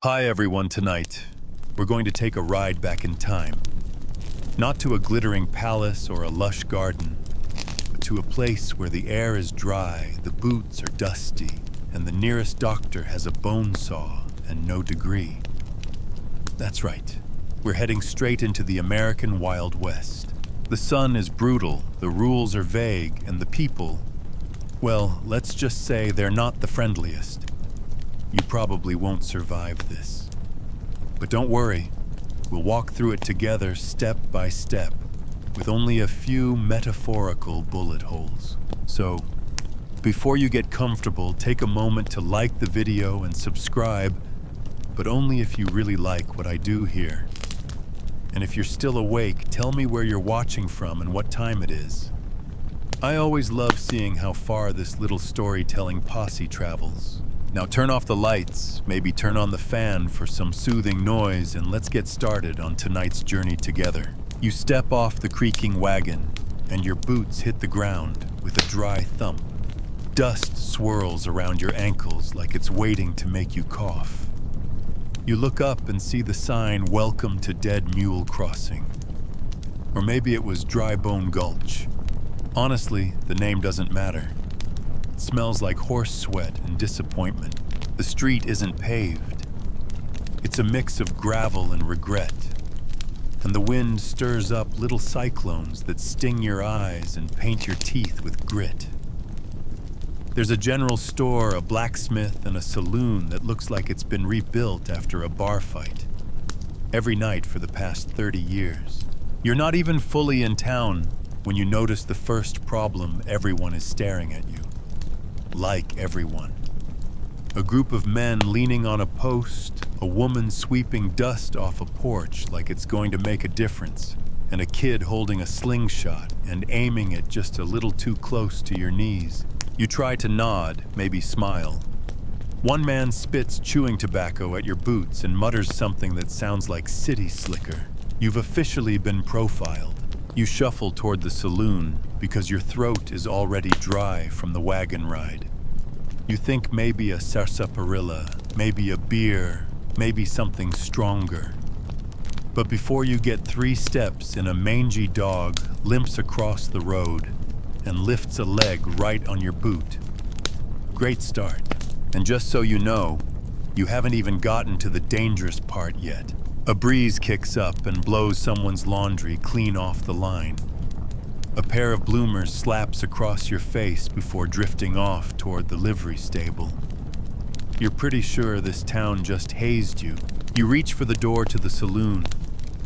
Hi everyone, tonight we're going to take a ride back in time. Not to a glittering palace or a lush garden, but to a place where the air is dry, the boots are dusty, and the nearest doctor has a bone saw and no degree. That's right, we're heading straight into the American Wild West. The sun is brutal, the rules are vague, and the people, well, let's just say they're not the friendliest. You probably won't survive this. But don't worry, we'll walk through it together step by step, with only a few metaphorical bullet holes. So, before you get comfortable, take a moment to like the video and subscribe, but only if you really like what I do here. And if you're still awake, tell me where you're watching from and what time it is. I always love seeing how far this little storytelling posse travels. Now turn off the lights, maybe turn on the fan for some soothing noise, and let's get started on tonight's journey together. You step off the creaking wagon, and your boots hit the ground with a dry thump. Dust swirls around your ankles like it's waiting to make you cough. You look up and see the sign, "Welcome to Dead Mule Crossing." Or maybe it was Dry Bone Gulch. Honestly, the name doesn't matter. It smells like horse sweat and disappointment. The street isn't paved. It's a mix of gravel and regret. And the wind stirs up little cyclones that sting your eyes and paint your teeth with grit. There's a general store, a blacksmith, and a saloon that looks like it's been rebuilt after a bar fight. Every night for the past 30 years. You're not even fully in town when you notice the first problem: everyone is staring at you. Like everyone. A group of men leaning on a post, a woman sweeping dust off a porch like it's going to make a difference, and a kid holding a slingshot and aiming it just a little too close to your knees. You try to nod, maybe smile. One man spits chewing tobacco at your boots and mutters something that sounds like city slicker. You've officially been profiled. You shuffle toward the saloon because your throat is already dry from the wagon ride. You think maybe a sarsaparilla, maybe a beer, maybe something stronger. But before you get 3 steps in, a mangy dog limps across the road and lifts a leg right on your boot. Great start. And just so you know, you haven't even gotten to the dangerous part yet. A breeze kicks up and blows someone's laundry clean off the line. A pair of bloomers slaps across your face before drifting off toward the livery stable. You're pretty sure this town just hazed you. You reach for the door to the saloon,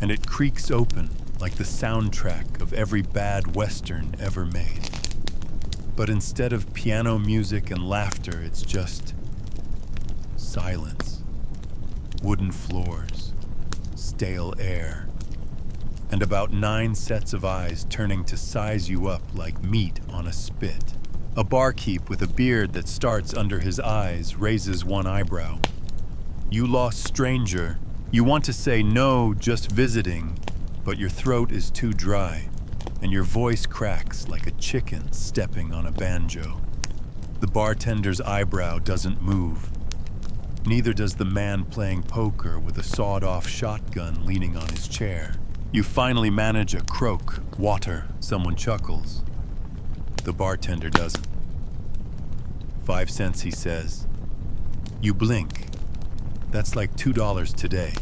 and it creaks open like the soundtrack of every bad western ever made. But instead of piano music and laughter, it's just silence, wooden floors, stale air, and about 9 sets of eyes turning to size you up like meat on a spit. A barkeep with a beard that starts under his eyes raises one eyebrow. You lost stranger. You want to say no, just visiting, but your throat is too dry, and your voice cracks like a chicken stepping on a banjo. The bartender's eyebrow doesn't move. Neither does the man playing poker with a sawed-off shotgun leaning on his chair. You finally manage a croak, water, someone chuckles. The bartender doesn't. 5 cents, he says. You blink. That's like $2 today.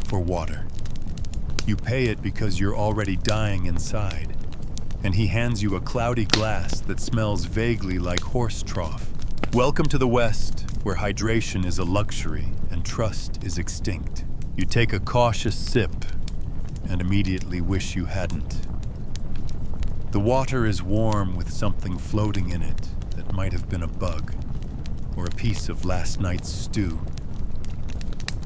For water. You pay it because you're already dying inside. And he hands you a cloudy glass that smells vaguely like horse trough. Welcome to the West, where hydration is a luxury and trust is extinct. You take a cautious sip and immediately wish you hadn't. The water is warm with something floating in it that might have been a bug or a piece of last night's stew.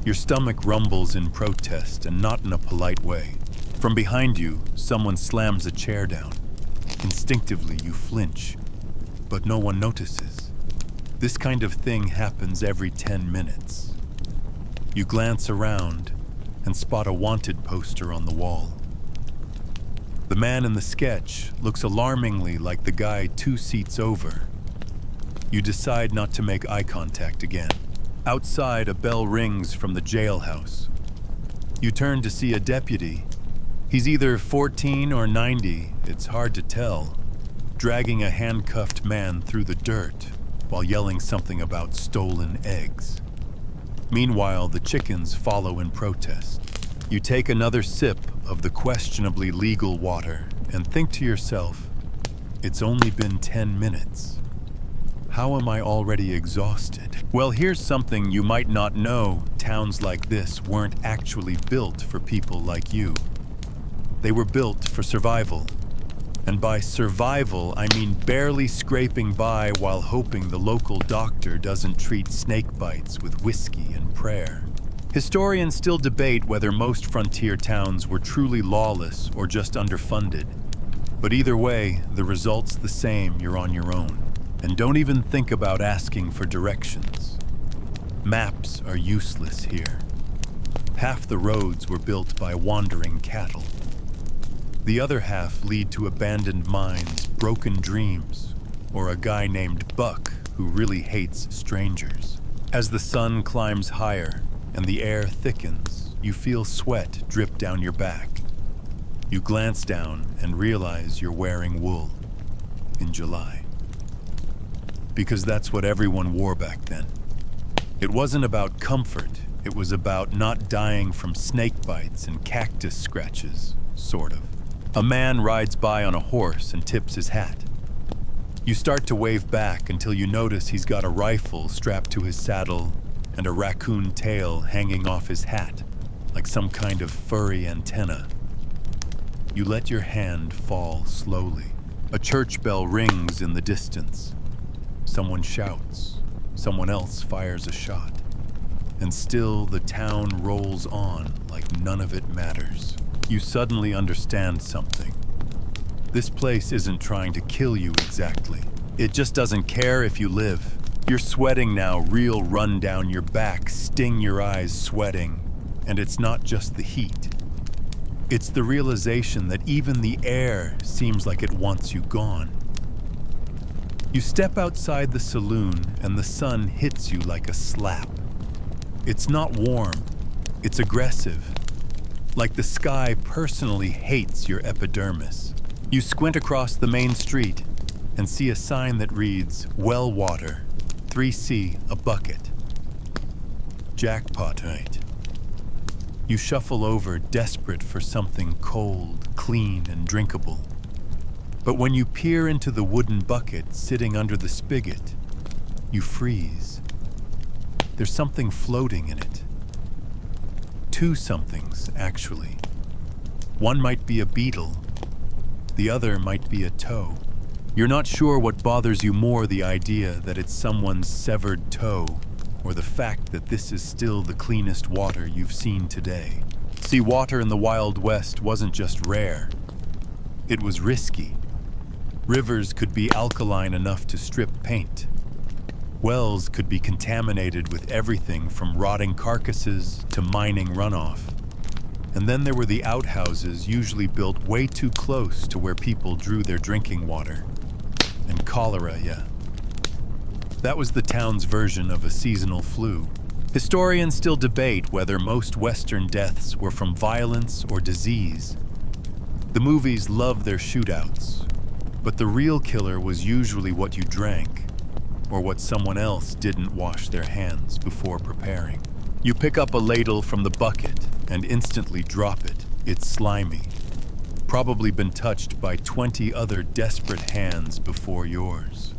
Your stomach rumbles in protest, and not in a polite way. From behind you, someone slams a chair down. Instinctively, you flinch, but no one notices. This kind of thing happens every 10 minutes. You glance around and spot a wanted poster on the wall. The man in the sketch looks alarmingly like the guy 2 seats over. You decide not to make eye contact again. Outside, a bell rings from the jailhouse. You turn to see a deputy. He's either 14 or 90, it's hard to tell, dragging a handcuffed man through the dirt while yelling something about stolen eggs. Meanwhile, the chickens follow in protest. You take another sip of the questionably legal water and think to yourself, it's only been 10 minutes. How am I already exhausted? Well, here's something you might not know. Towns like this weren't actually built for people like you. They were built for survival. And by survival, I mean barely scraping by while hoping the local doctor doesn't treat snake bites with whiskey and prayer. Historians still debate whether most frontier towns were truly lawless or just underfunded. But either way, the result's the same, you're on your own. And don't even think about asking for directions. Maps are useless here. Half the roads were built by wandering cattle. The other half lead to abandoned mines, broken dreams, or a guy named Buck who really hates strangers. As the sun climbs higher and the air thickens, you feel sweat drip down your back. You glance down and realize you're wearing wool in July. Because that's what everyone wore back then. It wasn't about comfort, it was about not dying from snake bites and cactus scratches, sort of. A man rides by on a horse and tips his hat. You start to wave back until you notice he's got a rifle strapped to his saddle and a raccoon tail hanging off his hat, like some kind of furry antenna. You let your hand fall slowly. A church bell rings in the distance. Someone shouts. Someone else fires a shot. And still the town rolls on like none of it matters. You suddenly understand something. This place isn't trying to kill you exactly. It just doesn't care if you live. You're sweating now, real run down your back, sting your eyes sweating. And it's not just the heat. It's the realization that even the air seems like it wants you gone. You step outside the saloon and the sun hits you like a slap. It's not warm, it's aggressive. Like the sky personally hates your epidermis. You squint across the main street and see a sign that reads, well water, 3C a bucket. Jackpot night. You shuffle over, desperate for something cold, clean, and drinkable. But when you peer into the wooden bucket sitting under the spigot, you freeze. There's something floating in it. Two somethings, actually. One might be a beetle. The other might be a toe. You're not sure what bothers you more, the idea that it's someone's severed toe, or the fact that this is still the cleanest water you've seen today. See, water in the Wild West wasn't just rare. It was risky. Rivers could be alkaline enough to strip paint. Wells could be contaminated with everything from rotting carcasses to mining runoff. And then there were the outhouses, usually built way too close to where people drew their drinking water. And cholera, yeah. That was the town's version of a seasonal flu. Historians still debate whether most Western deaths were from violence or disease. The movies love their shootouts, but the real killer was usually what you drank, or what someone else didn't wash their hands before preparing. You pick up a ladle from the bucket and instantly drop it. It's slimy. Probably been touched by 20 other desperate hands before yours.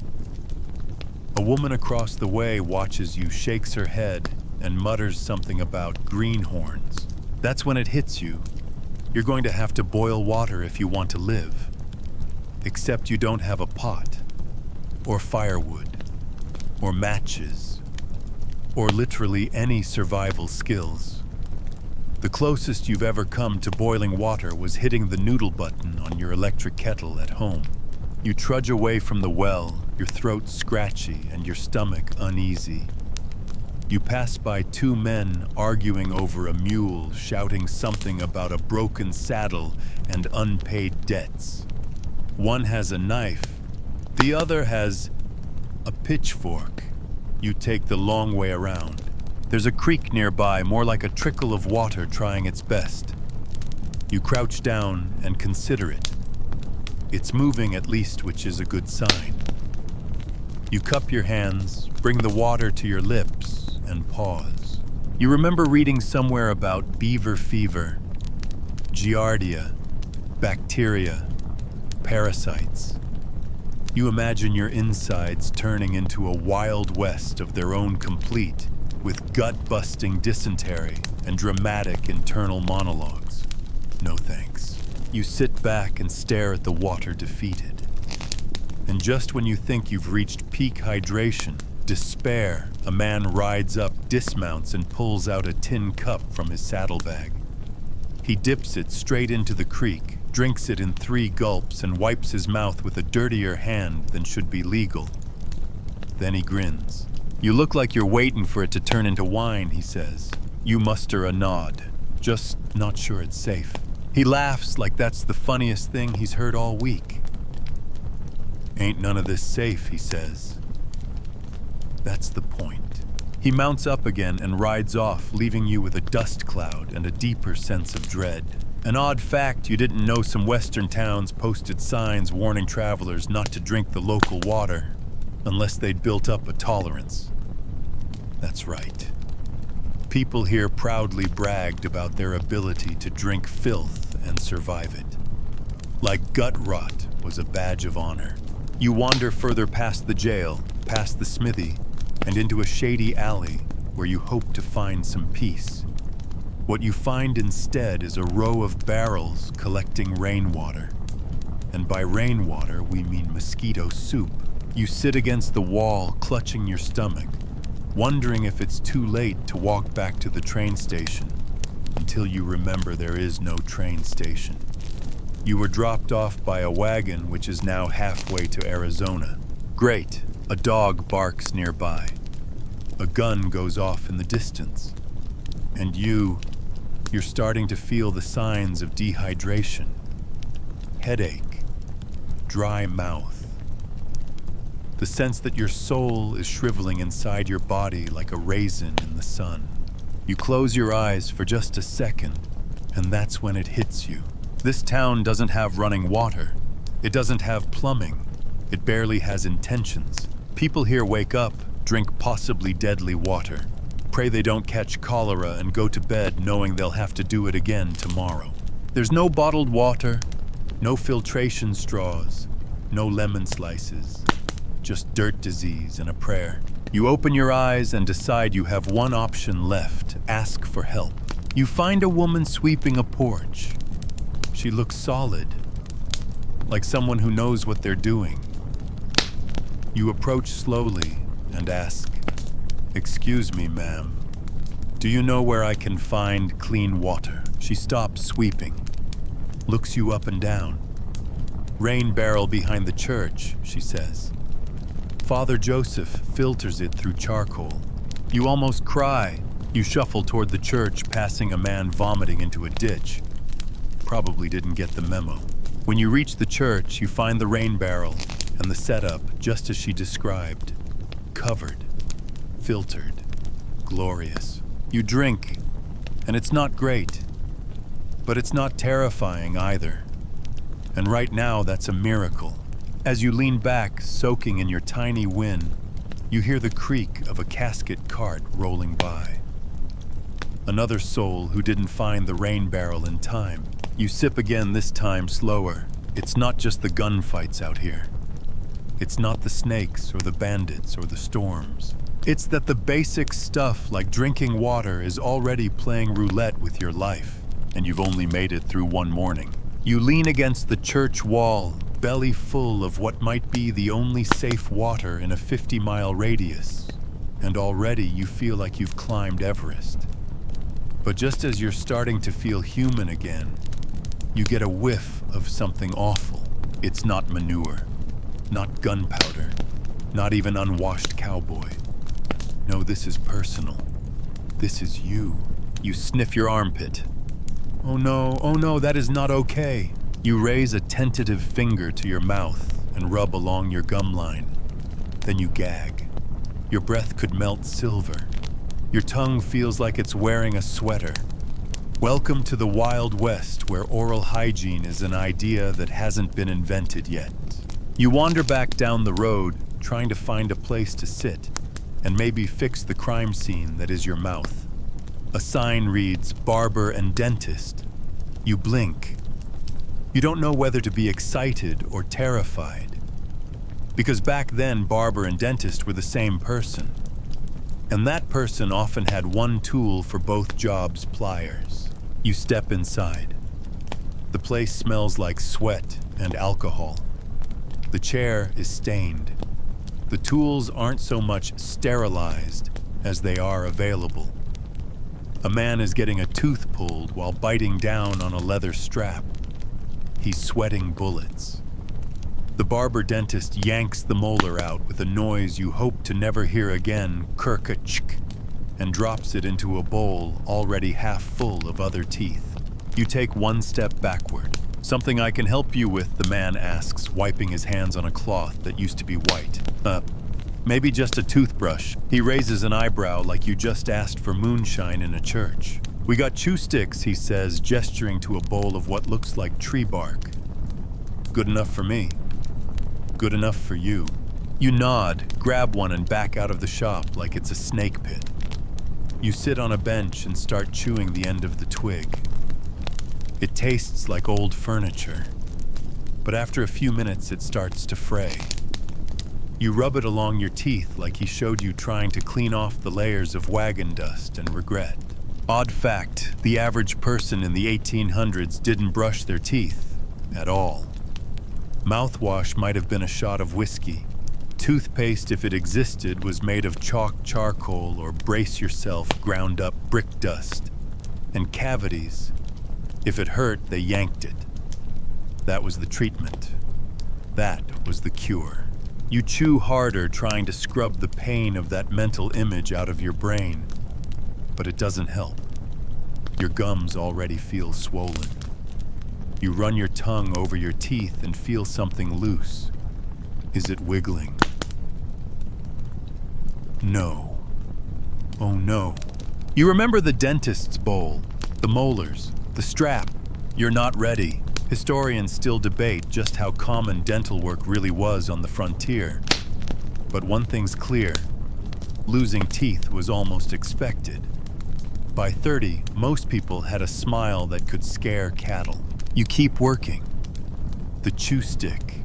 A woman across the way watches you, shakes her head, and mutters something about greenhorns. That's when it hits you. You're going to have to boil water if you want to live. Except you don't have a pot, or firewood, or matches, or literally any survival skills. The closest you've ever come to boiling water was hitting the noodle button on your electric kettle at home. You trudge away from the well, your throat scratchy and your stomach uneasy. You pass by two men arguing over a mule, shouting something about a broken saddle and unpaid debts. One has a knife, the other has a pitchfork. You take the long way around. There's a creek nearby, more like a trickle of water trying its best. You crouch down and consider it. It's moving at least, which is a good sign. You cup your hands, bring the water to your lips, and pause. You remember reading somewhere about beaver fever, giardia, bacteria, parasites. You imagine your insides turning into a wild west of their own complete, with gut-busting dysentery and dramatic internal monologues. No thanks. You sit back and stare at the water defeated. And just when you think you've reached peak hydration, despair, a man rides up, dismounts, and pulls out a tin cup from his saddlebag. He dips it straight into the creek, drinks it in 3 gulps, and wipes his mouth with a dirtier hand than should be legal. Then he grins. You look like you're waiting for it to turn into wine, he says. You muster a nod, just not sure it's safe. He laughs like that's the funniest thing he's heard all week. Ain't none of this safe, he says. That's the point. He mounts up again and rides off, leaving you with a dust cloud and a deeper sense of dread. An odd fact, you didn't know some western towns posted signs warning travelers not to drink the local water unless they'd built up a tolerance. That's right. People here proudly bragged about their ability to drink filth and survive it. Like gut rot was a badge of honor. You wander further past the jail, past the smithy, and into a shady alley where you hope to find some peace. What you find instead is a row of barrels collecting rainwater. And by rainwater, we mean mosquito soup. You sit against the wall, clutching your stomach, wondering if it's too late to walk back to the train station, until you remember there is no train station. You were dropped off by a wagon which is now halfway to Arizona. Great, a dog barks nearby. A gun goes off in the distance. And you're starting to feel the signs of dehydration. Headache, dry mouth. The sense that your soul is shriveling inside your body like a raisin in the sun. You close your eyes for just a second, and that's when it hits you. This town doesn't have running water. It doesn't have plumbing. It barely has intentions. People here wake up, drink possibly deadly water, pray they don't catch cholera, and go to bed knowing they'll have to do it again tomorrow. There's no bottled water, no filtration straws, no lemon slices, just dirt disease and a prayer. You open your eyes and decide you have one option left: ask for help. You find a woman sweeping a porch. She looks solid, like someone who knows what they're doing. You approach slowly and ask, "Excuse me, ma'am. Do you know where I can find clean water?" She stops sweeping, looks you up and down. "Rain barrel behind the church," she says. Father Joseph filters it through charcoal. You almost cry. You shuffle toward the church, passing a man vomiting into a ditch. Probably didn't get the memo. When you reach the church, you find the rain barrel and the setup just as she described. Covered, filtered, glorious. You drink, and it's not great, but it's not terrifying either. And right now, that's a miracle. As you lean back, soaking in your tiny win, you hear the creak of a casket cart rolling by. Another soul who didn't find the rain barrel in time. You sip again, this time slower. It's not just the gunfights out here. It's not the snakes or the bandits or the storms. It's that the basic stuff like drinking water is already playing roulette with your life, and you've only made it through one morning. You lean against the church wall, belly full of what might be the only safe water in a 50-mile radius, and already you feel like you've climbed Everest. But just as you're starting to feel human again, you get a whiff of something awful. It's not manure, not gunpowder, not even unwashed cowboy. No, this is personal. This is you. You sniff your armpit. Oh no, that is not okay. You raise a tentative finger to your mouth and rub along your gum line. Then you gag. Your breath could melt silver. Your tongue feels like it's wearing a sweater. Welcome to the Wild West, where oral hygiene is an idea that hasn't been invented yet. You wander back down the road, trying to find a place to sit and maybe fix the crime scene that is your mouth. A sign reads, "Barber and Dentist." You blink. You don't know whether to be excited or terrified. Because back then, barber and dentist were the same person. And that person often had one tool for both jobs, pliers. You step inside. The place smells like sweat and alcohol. The chair is stained. The tools aren't so much sterilized as they are available. A man is getting a tooth pulled while biting down on a leather strap. He's sweating bullets. The barber-dentist yanks the molar out with a noise you hope to never hear again, kirk-a-chk, and drops it into a bowl already half full of other teeth. You take one step backward. "Something I can help you with?" the man asks, wiping his hands on a cloth that used to be white. Maybe just a toothbrush." He raises an eyebrow like you just asked for moonshine in a church. "We got chew sticks," he says, gesturing to a bowl of what looks like tree bark. "Good enough for me. Good enough for you." You nod, grab one, and back out of the shop like it's a snake pit. You sit on a bench and start chewing the end of the twig. It tastes like old furniture, but after a few minutes it starts to fray. You rub it along your teeth like he showed you trying to clean off the layers of wagon dust and regret. Odd fact, the average person in the 1800s didn't brush their teeth at all. Mouthwash might have been a shot of whiskey. Toothpaste, if it existed, was made of chalk charcoal or brace yourself ground up brick dust. And cavities, if it hurt, they yanked it. That was the treatment. That was the cure. You chew harder, trying to scrub the pain of that mental image out of your brain, but it doesn't help. Your gums already feel swollen. You run your tongue over your teeth and feel something loose. Is it wiggling? No. Oh no. You remember the dentist's bowl, the molars, the strap. You're not ready. Historians still debate just how common dental work really was on the frontier. But one thing's clear. Losing teeth was almost expected. By 30, most people had a smile that could scare cattle. You keep working. The chew stick.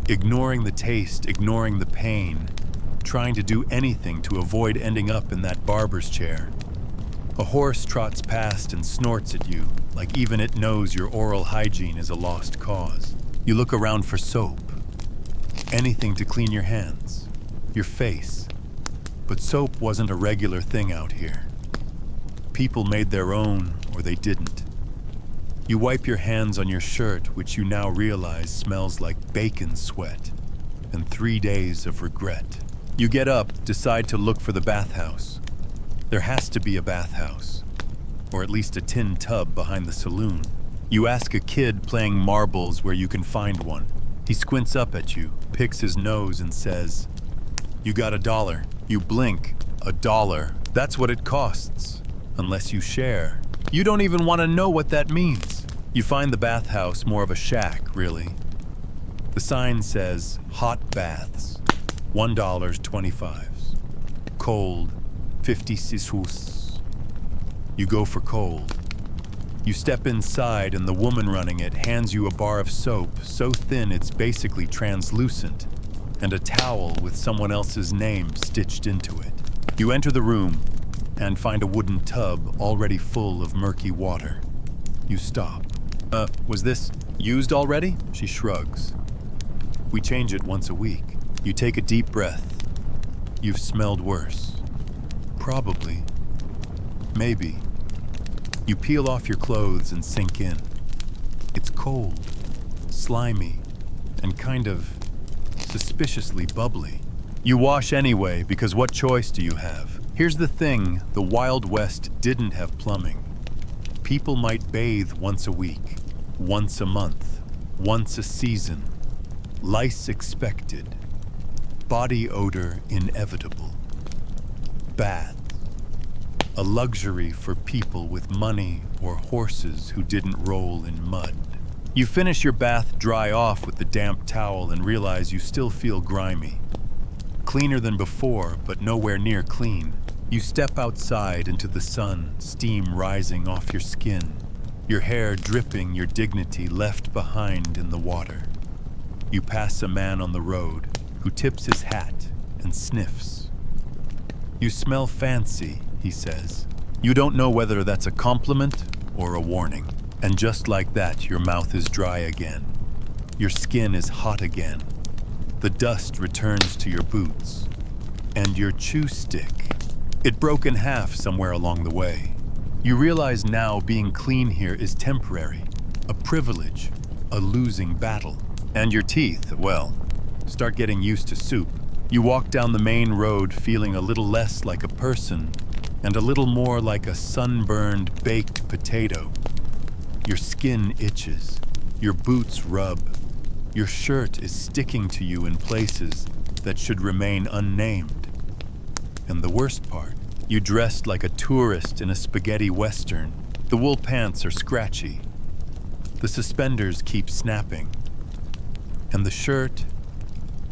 Ignoring the taste, ignoring the pain, trying to do anything to avoid ending up in that barber's chair. A horse trots past and snorts at you, like even it knows your oral hygiene is a lost cause. You look around for soap. Anything to clean your hands, your face. But soap wasn't a regular thing out here. People made their own, or they didn't. You wipe your hands on your shirt, which you now realize smells like bacon sweat, and 3 days of regret. You get up, decide to look for the bathhouse. There has to be a bathhouse, or at least a tin tub behind the saloon. You ask a kid playing marbles where you can find one. He squints up at you, picks his nose, and says, "You got $1. You blink. $1. That's what it costs. Unless you share. You don't even want to know what that means. You find the bathhouse more of a shack, really. The sign says, hot baths, $1.25. Cold, 56 hus. You go for cold. You step inside and the woman running it hands you a bar of soap so thin it's basically translucent, and a towel with someone else's name stitched into it. You enter the room and find a wooden tub already full of murky water. You stop. Was this used already?" She shrugs. "We change it once a week." You take a deep breath. You've smelled worse. Probably. Maybe. You peel off your clothes and sink in. It's cold, slimy, and kind of suspiciously bubbly. You wash anyway, because what choice do you have? Here's the thing, the Wild West didn't have plumbing. People might bathe once a week, once a month, once a season. Lice expected. Body odor inevitable. Baths. a luxury for people with money or horses who didn't roll in mud. You finish your bath, dry off with the damp towel, and realize you still feel grimy. Cleaner than before, but nowhere near clean. You step outside into the sun, steam rising off your skin, your hair dripping, your dignity left behind in the water. You pass a man on the road who tips his hat and sniffs. "You smell fancy," he says. You don't know whether that's a compliment or a warning. And just like that, your mouth is dry again. Your skin is hot again. The dust returns to your boots. And your chew stick. It broke in half somewhere along the way. You realize now being clean here is temporary, a privilege, a losing battle. And your teeth, well, start getting used to soup. You walk down the main road feeling a little less like a person and a little more like a sunburned baked potato. Your skin itches, your boots rub, your shirt is sticking to you in places that should remain unnamed. And the worst part, you dressed like a tourist in a spaghetti western. The wool pants are scratchy. The suspenders keep snapping. And the shirt,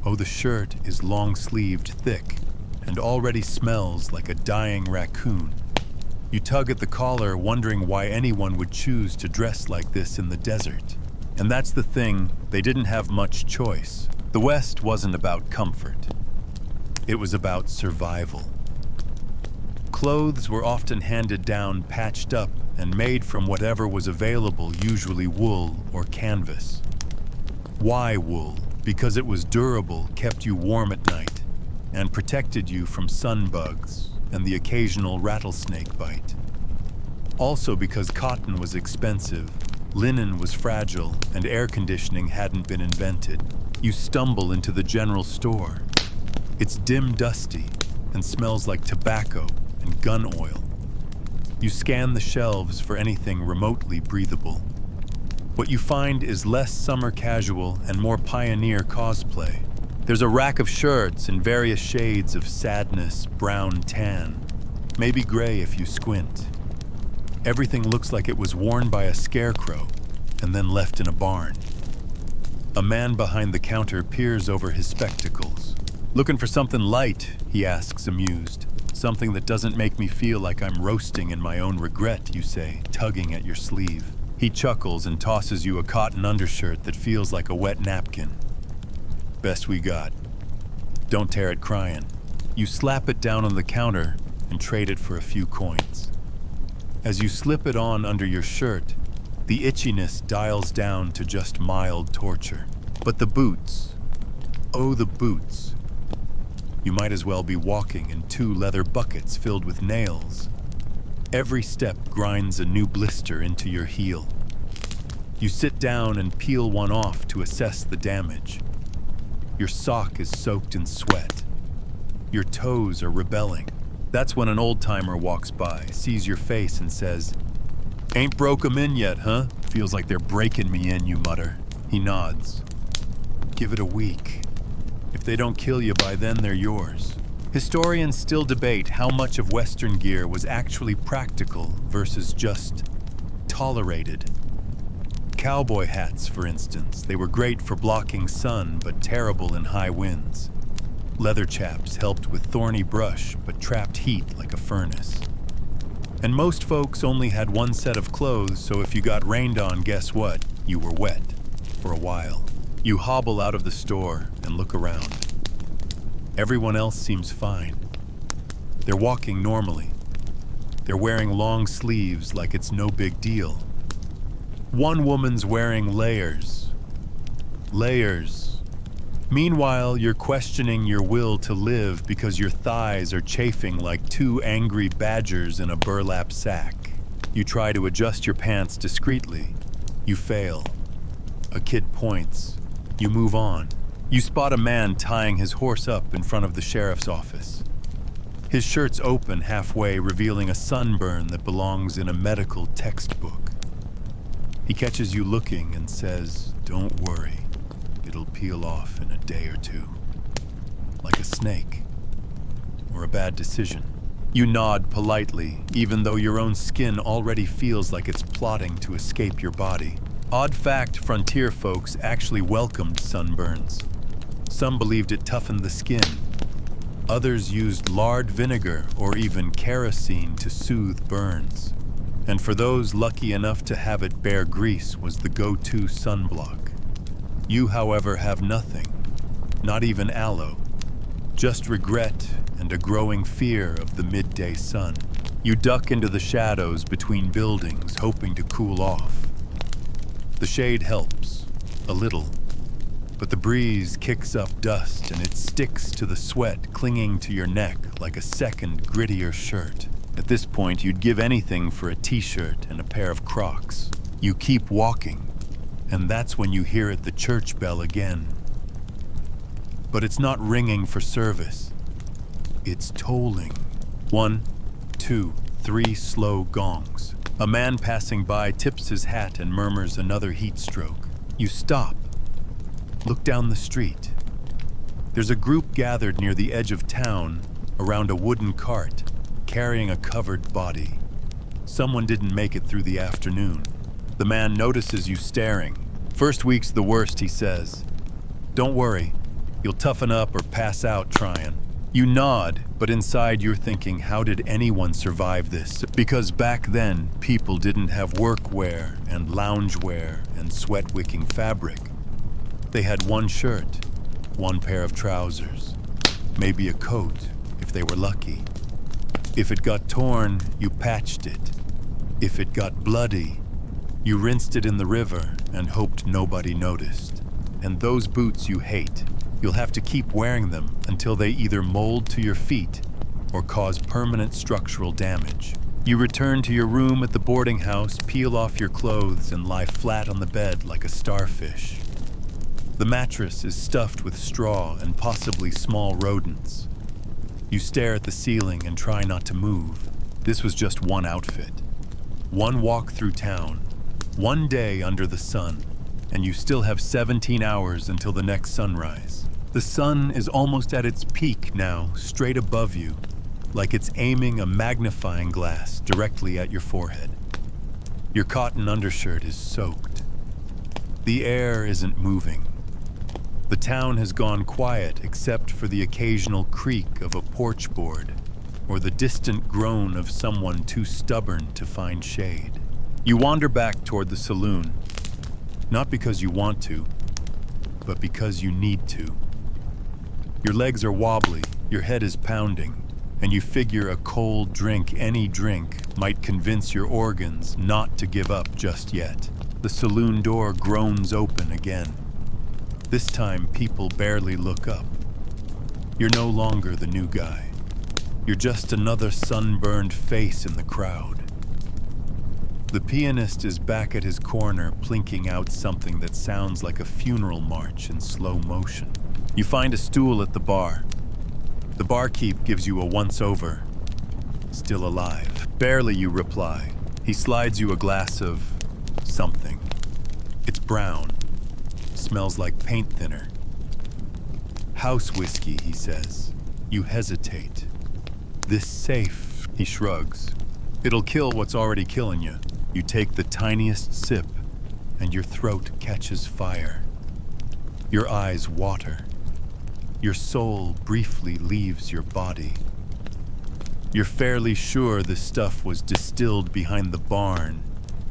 oh, the shirt is long-sleeved, thick, and already smells like a dying raccoon. You tug at the collar, wondering why anyone would choose to dress like this in the desert. And that's the thing, they didn't have much choice. The West wasn't about comfort. It was about survival. Clothes were often handed down, patched up, and made from whatever was available, usually wool or canvas. Why wool? Because it was durable, kept you warm at night, and protected you from sun bugs and the occasional rattlesnake bite. Also because cotton was expensive, linen was fragile, and air conditioning hadn't been invented. You stumble into the general store. It's dim, dusty, and smells like tobacco and gun oil. You scan the shelves for anything remotely breathable. What you find is less summer casual and more pioneer cosplay. There's a rack of shirts in various shades of sadness, brown, tan, maybe gray if you squint. Everything looks like it was worn by a scarecrow and then left in a barn. A man behind the counter peers over his spectacles. "Looking for something light?" he asks, amused. "Something that doesn't make me feel like I'm roasting in my own regret," you say, tugging at your sleeve. He chuckles and tosses you a cotton undershirt that feels like a wet napkin. "Best we got. Don't tear it crying." You slap it down on the counter and trade it for a few coins. As you slip it on under your shirt, the itchiness dials down to just mild torture. But the boots, oh, the boots. You might as well be walking in 2 leather buckets filled with nails. Every step grinds a new blister into your heel. You sit down and peel one off to assess the damage. Your sock is soaked in sweat. Your toes are rebelling. That's when an old-timer walks by, sees your face, and says, "Ain't broke 'em in yet, huh?" "Feels like they're breaking me in," you mutter. He nods. "Give it a week. If they don't kill you by then, they're yours." Historians still debate how much of Western gear was actually practical versus just tolerated. Cowboy hats, for instance, they were great for blocking sun, but terrible in high winds. Leather chaps helped with thorny brush, but trapped heat like a furnace. And most folks only had one set of clothes, so if you got rained on, guess what? You were wet. For a while. You hobble out of the store and look around. Everyone else seems fine. They're walking normally. They're wearing long sleeves like it's no big deal. One woman's wearing layers. Layers. Meanwhile, you're questioning your will to live because your thighs are chafing like 2 angry badgers in a burlap sack. You try to adjust your pants discreetly. You fail. A kid points. You move on. You spot a man tying his horse up in front of the sheriff's office. His shirt's open halfway, revealing a sunburn that belongs in a medical textbook. He catches you looking and says, "Don't worry, it'll peel off in a day or 2. Like a snake, or a bad decision." You nod politely, even though your own skin already feels like it's plotting to escape your body. Odd fact, frontier folks actually welcomed sunburns. Some believed it toughened the skin. Others used lard vinegar or even kerosene to soothe burns. And for those lucky enough to have it, bear grease was the go-to sunblock. You, however, have nothing, not even aloe, just regret and a growing fear of the midday sun. You duck into the shadows between buildings, hoping to cool off. The shade helps, a little, but the breeze kicks up dust and it sticks to the sweat clinging to your neck like a second, grittier shirt. At this point, you'd give anything for a t-shirt and a pair of Crocs. You keep walking, and that's when you hear the church bell again. But it's not ringing for service. It's tolling. 1, 2, 3 slow gongs. A man passing by tips his hat and murmurs another heat stroke. You stop. Look down the street. There's a group gathered near the edge of town around a wooden cart, carrying a covered body. Someone didn't make it through the afternoon. The man notices you staring. First week's the worst, he says. Don't worry, you'll toughen up or pass out trying. You nod, but inside you're thinking, how did anyone survive this? Because back then, people didn't have workwear and loungewear and sweat-wicking fabric. They had one shirt, one pair of trousers, maybe a coat if they were lucky. If it got torn, you patched it. If it got bloody, you rinsed it in the river and hoped nobody noticed. And those boots you hate, you'll have to keep wearing them until they either mold to your feet or cause permanent structural damage. You return to your room at the boarding house, peel off your clothes, and lie flat on the bed like a starfish. The mattress is stuffed with straw and possibly small rodents. You stare at the ceiling and try not to move. This was just one outfit. One walk through town. One day under the sun. And you still have 17 hours until the next sunrise. The sun is almost at its peak now, straight above you, like it's aiming a magnifying glass directly at your forehead. Your cotton undershirt is soaked. The air isn't moving. The town has gone quiet except for the occasional creak of a porch board or the distant groan of someone too stubborn to find shade. You wander back toward the saloon, not because you want to, but because you need to. Your legs are wobbly, your head is pounding, and you figure a cold drink, any drink, might convince your organs not to give up just yet. The saloon door groans open again. This time, people barely look up. You're no longer the new guy. You're just another sunburned face in the crowd. The pianist is back at his corner, plinking out something that sounds like a funeral march in slow motion. You find a stool at the bar. The barkeep gives you a once-over. Still alive. Barely, you reply. He slides you a glass of something. It's brown. Smells like paint thinner. House whiskey, he says. You hesitate. This safe, he shrugs. It'll kill what's already killing you. You take the tiniest sip, and your throat catches fire. Your eyes water. Your soul briefly leaves your body. You're fairly sure the stuff was distilled behind the barn,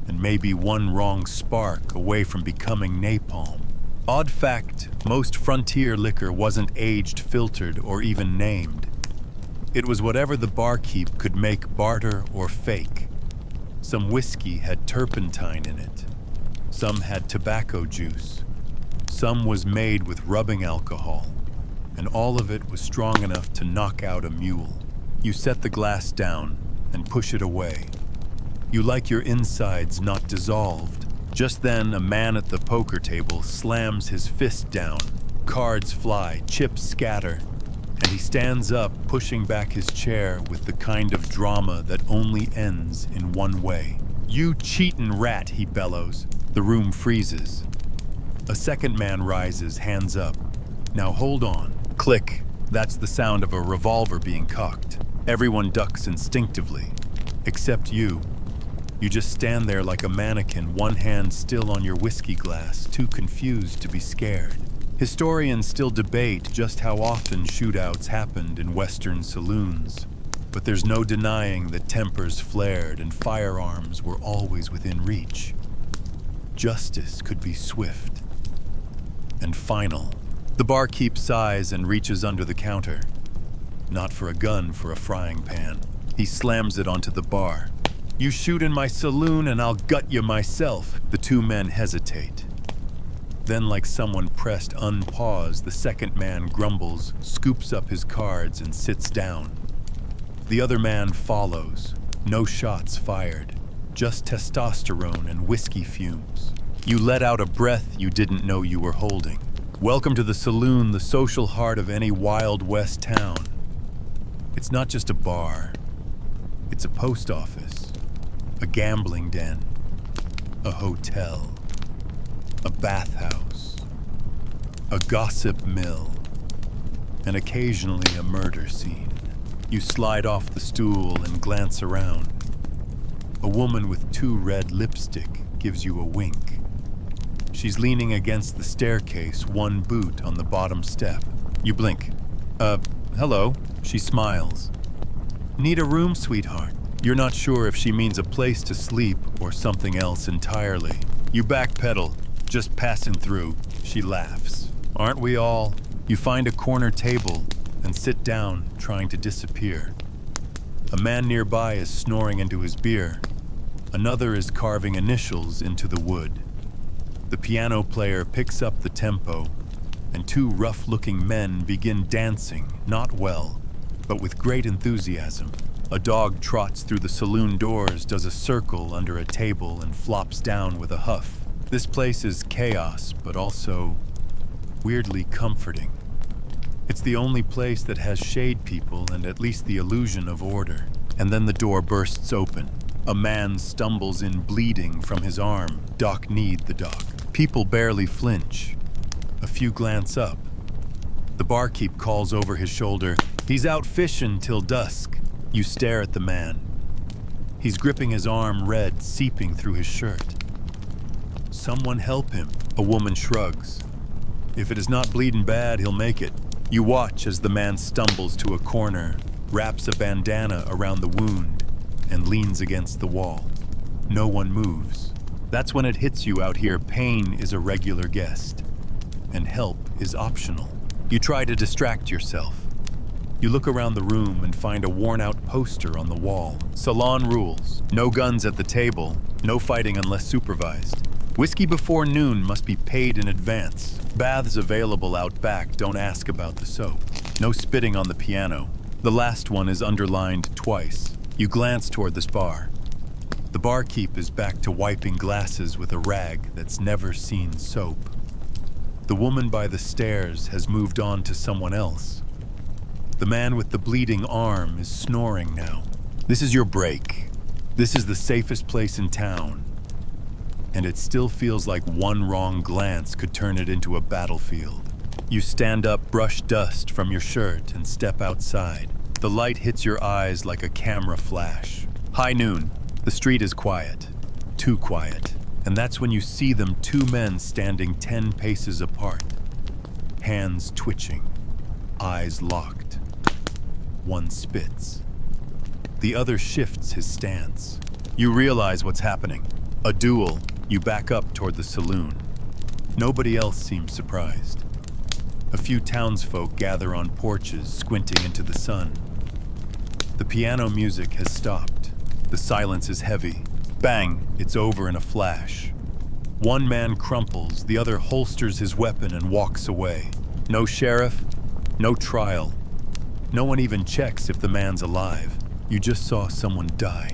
and maybe one wrong spark away from becoming napalm. Odd fact, most frontier liquor wasn't aged, filtered, or even named. It was whatever the barkeep could make barter or fake. Some whiskey had turpentine in it. Some had tobacco juice. Some was made with rubbing alcohol, and all of it was strong enough to knock out a mule. You set the glass down and push it away. You like your insides not dissolved. Just then, a man at the poker table slams his fist down. Cards fly, chips scatter, and he stands up, pushing back his chair with the kind of drama that only ends in one way. "You cheatin' rat," he bellows. The room freezes. A second man rises, hands up. "Now hold on." Click. That's the sound of a revolver being cocked. Everyone ducks instinctively, except you. You just stand there like a mannequin, one hand still on your whiskey glass, too confused to be scared. Historians still debate just how often shootouts happened in Western saloons, but there's no denying that tempers flared and firearms were always within reach. Justice could be swift and final. The barkeep sighs and reaches under the counter. Not for a gun, for a frying pan. He slams it onto the bar. "You shoot in my saloon and I'll gut you myself." The two men hesitate. Then, like someone pressed unpause, the second man grumbles, scoops up his cards, and sits down. The other man follows. No shots fired. Just testosterone and whiskey fumes. You let out a breath you didn't know you were holding. Welcome to the saloon, the social heart of any Wild West town. It's not just a bar. It's a post office, a gambling den, a hotel, a bathhouse, a gossip mill, and occasionally a murder scene. You slide off the stool and glance around. A woman with too red lipstick gives you a wink. She's leaning against the staircase, one boot on the bottom step. You blink. Hello. She smiles. "Need a room, sweetheart?" You're not sure if she means a place to sleep or something else entirely. You backpedal, just passing through. She laughs. "Aren't we all?" You find a corner table and sit down, trying to disappear. A man nearby is snoring into his beer. Another is carving initials into the wood. The piano player picks up the tempo, and two rough-looking men begin dancing, not well, but with great enthusiasm. A dog trots through the saloon doors, does a circle under a table, and flops down with a huff. This place is chaos, but also weirdly comforting. It's the only place that has shade people and at least the illusion of order. And then the door bursts open. A man stumbles in, bleeding from his arm. Knock-kneed the dog. People barely flinch. A few glance up. The barkeep calls over his shoulder, "He's out fishing till dusk." You stare at the man. He's gripping his arm, red seeping through his shirt. "Someone help him." A woman shrugs. "If it is not bleeding bad, he'll make it." You watch as the man stumbles to a corner, wraps a bandana around the wound, and leans against the wall. No one moves. That's when it hits you out here. Pain is a regular guest, and help is optional. You try to distract yourself. You look around the room and find a worn-out poster on the wall. Salon rules. No guns at the table. No fighting unless supervised. Whiskey before noon must be paid in advance. Baths available out back. Don't ask about the soap. No spitting on the piano. The last one is underlined twice. You glance toward this bar. The barkeep is back to wiping glasses with a rag that's never seen soap. The woman by the stairs has moved on to someone else. The man with the bleeding arm is snoring now. This is your break. This is the safest place in town. And it still feels like one wrong glance could turn it into a battlefield. You stand up, brush dust from your shirt, and step outside. The light hits your eyes like a camera flash. High noon. The street is quiet. Too quiet. And that's when you see them, two men standing 10 paces apart. Hands twitching. Eyes locked. One spits. The other shifts his stance. You realize what's happening. A duel. You back up toward the saloon. Nobody else seems surprised. A few townsfolk gather on porches, squinting into the sun. The piano music has stopped. The silence is heavy. Bang! It's over in a flash. One man crumples, the other holsters his weapon and walks away. No sheriff, no trial. No one even checks if the man's alive. You just saw someone die.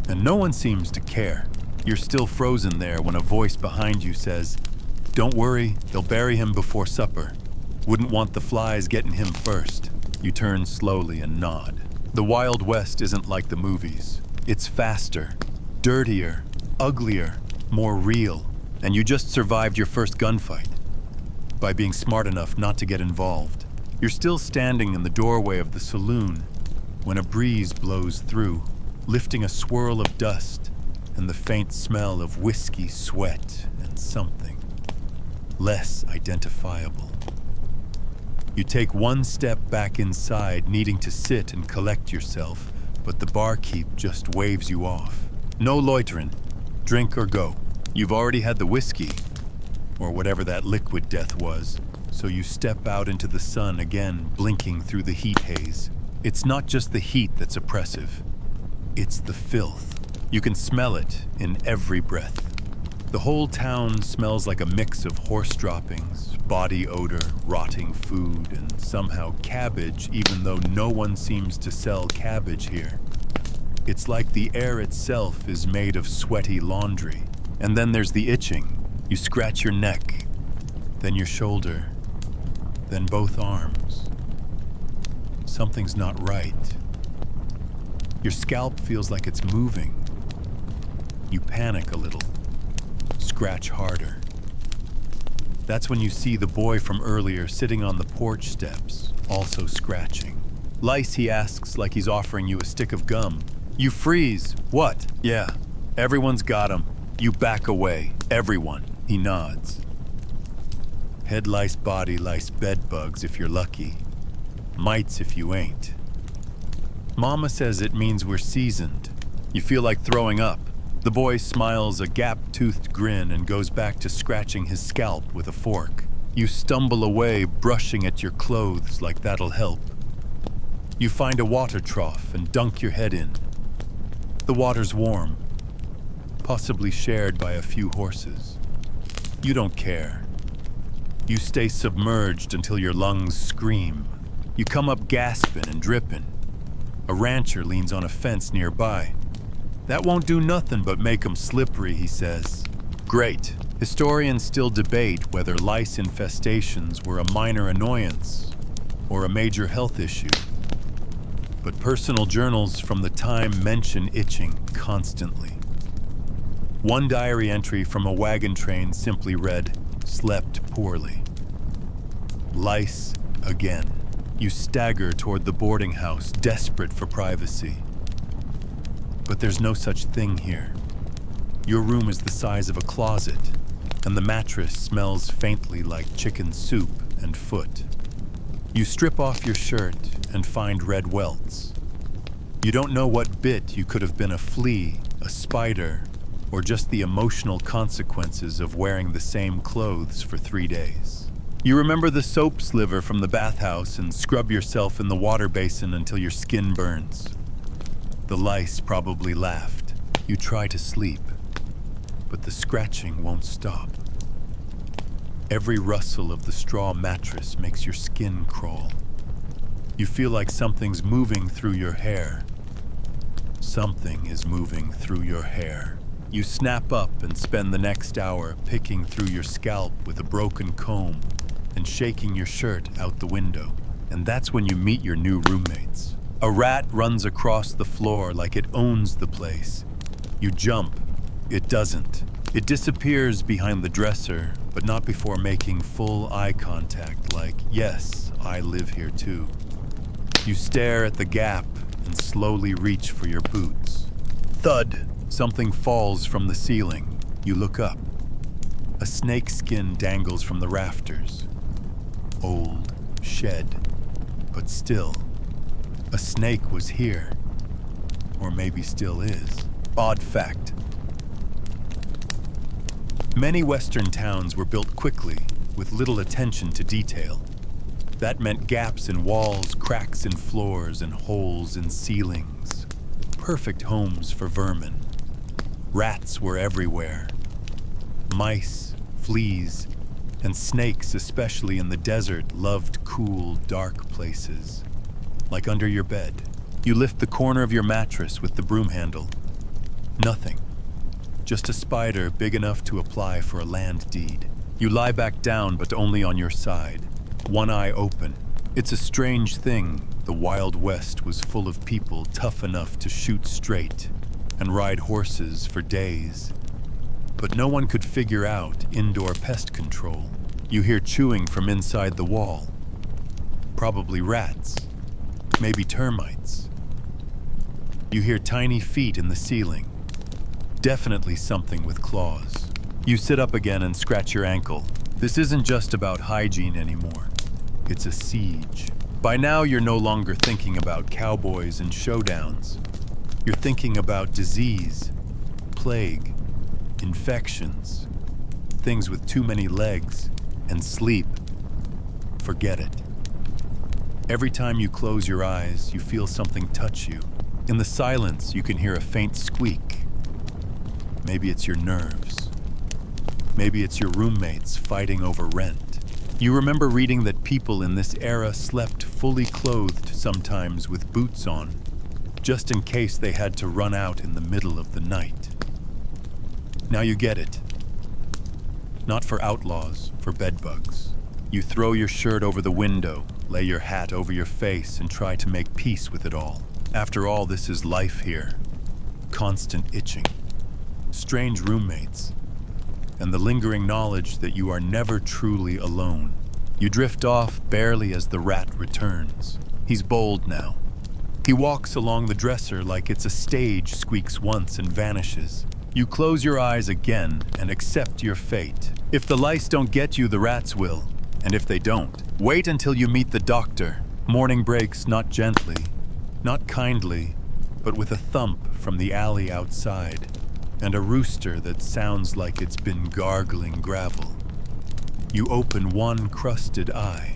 And no one seems to care. You're still frozen there when a voice behind you says, "Don't worry, they'll bury him before supper. Wouldn't want the flies getting him first." You turn slowly and nod. The Wild West isn't like the movies. It's faster, dirtier, uglier, more real. And you just survived your first gunfight by being smart enough not to get involved. You're still standing in the doorway of the saloon, when a breeze blows through, lifting a swirl of dust and the faint smell of whiskey, sweat, and something less identifiable. You take one step back inside, needing to sit and collect yourself, but the barkeep just waves you off. No loitering. Drink or go. You've already had the whiskey, or whatever that liquid death was, so you step out into the sun again, blinking through the heat haze. It's not just the heat that's oppressive. It's the filth. You can smell it in every breath. The whole town smells like a mix of horse droppings, body odor, rotting food, and somehow cabbage, even though no one seems to sell cabbage here. It's like the air itself is made of sweaty laundry. And then there's the itching. You scratch your neck, then your shoulder, then both arms. Something's not right. Your scalp feels like it's moving. You panic a little, scratch harder. That's when you see the boy from earlier sitting on the porch steps, also scratching. Lice, he asks, like he's offering you a stick of gum. You freeze. What? Yeah, everyone's got 'em. You back away. Everyone. He nods. Head lice, body lice, bed bugs if you're lucky. Mites if you ain't. Mama says it means we're seasoned. You feel like throwing up. The boy smiles a gap-toothed grin and goes back to scratching his scalp with a fork. You stumble away, brushing at your clothes like that'll help. You find a water trough and dunk your head in. The water's warm, possibly shared by a few horses. You don't care. You stay submerged until your lungs scream. You come up gasping and dripping. A rancher leans on a fence nearby. That won't do nothing but make 'em slippery, he says. Great. Historians still debate whether lice infestations were a minor annoyance or a major health issue. But personal journals from the time mention itching constantly. One diary entry from a wagon train simply read, "Slept poorly." Lice again. You stagger toward the boarding house, desperate for privacy. But there's no such thing here. Your room is the size of a closet, and the mattress smells faintly like chicken soup and foot. You strip off your shirt and find red welts. You don't know what bit you could have been a flea, a spider, or just the emotional consequences of wearing the same clothes for 3 days. You remember the soap sliver from the bathhouse and scrub yourself in the water basin until your skin burns. The lice probably laughed. You try to sleep, but the scratching won't stop. Every rustle of the straw mattress makes your skin crawl. You feel like something's moving through your hair. Something is moving through your hair. You snap up and spend the next hour picking through your scalp with a broken comb and shaking your shirt out the window. And that's when you meet your new roommates. A rat runs across the floor like it owns the place. You jump. It doesn't. It disappears behind the dresser, but not before making full eye contact like, yes, I live here too. You stare at the gap and slowly reach for your boots. Thud! Something falls from the ceiling. You look up. A snake skin dangles from the rafters. Old, shed, but still. A snake was here. Or maybe still is. Odd fact. Many Western towns were built quickly, with little attention to detail. That meant gaps in walls, cracks in floors, and holes in ceilings. Perfect homes for vermin. Rats were everywhere. Mice, fleas, and snakes, especially in the desert, loved cool, dark places. Like under your bed. You lift the corner of your mattress with the broom handle. Nothing. Just a spider big enough to apply for a land deed. You lie back down, but only on your side, one eye open. It's a strange thing. The Wild West was full of people tough enough to shoot straight and ride horses for days. But no one could figure out indoor pest control. You hear chewing from inside the wall. Probably rats. Maybe termites. You hear tiny feet in the ceiling. Definitely something with claws. You sit up again and scratch your ankle. This isn't just about hygiene anymore. It's a siege. By now, you're no longer thinking about cowboys and showdowns. You're thinking about disease, plague, infections, things with too many legs, and sleep. Forget it. Every time you close your eyes, you feel something touch you. In the silence, you can hear a faint squeak. Maybe it's your nerves. Maybe it's your roommates fighting over rent. You remember reading that people in this era slept fully clothed, sometimes with boots on, just in case they had to run out in the middle of the night. Now you get it. Not for outlaws, for bedbugs. You throw your shirt over the window, lay your hat over your face, and try to make peace with it all. After all, this is life here. Constant itching. Strange roommates. And the lingering knowledge that you are never truly alone. You drift off barely as the rat returns. He's bold now. He walks along the dresser like it's a stage, squeaks once and vanishes. You close your eyes again and accept your fate. If the lice don't get you, the rats will. And if they don't, wait until you meet the doctor. Morning breaks not gently, not kindly, but with a thump from the alley outside. And a rooster that sounds like it's been gargling gravel. You open one crusted eye.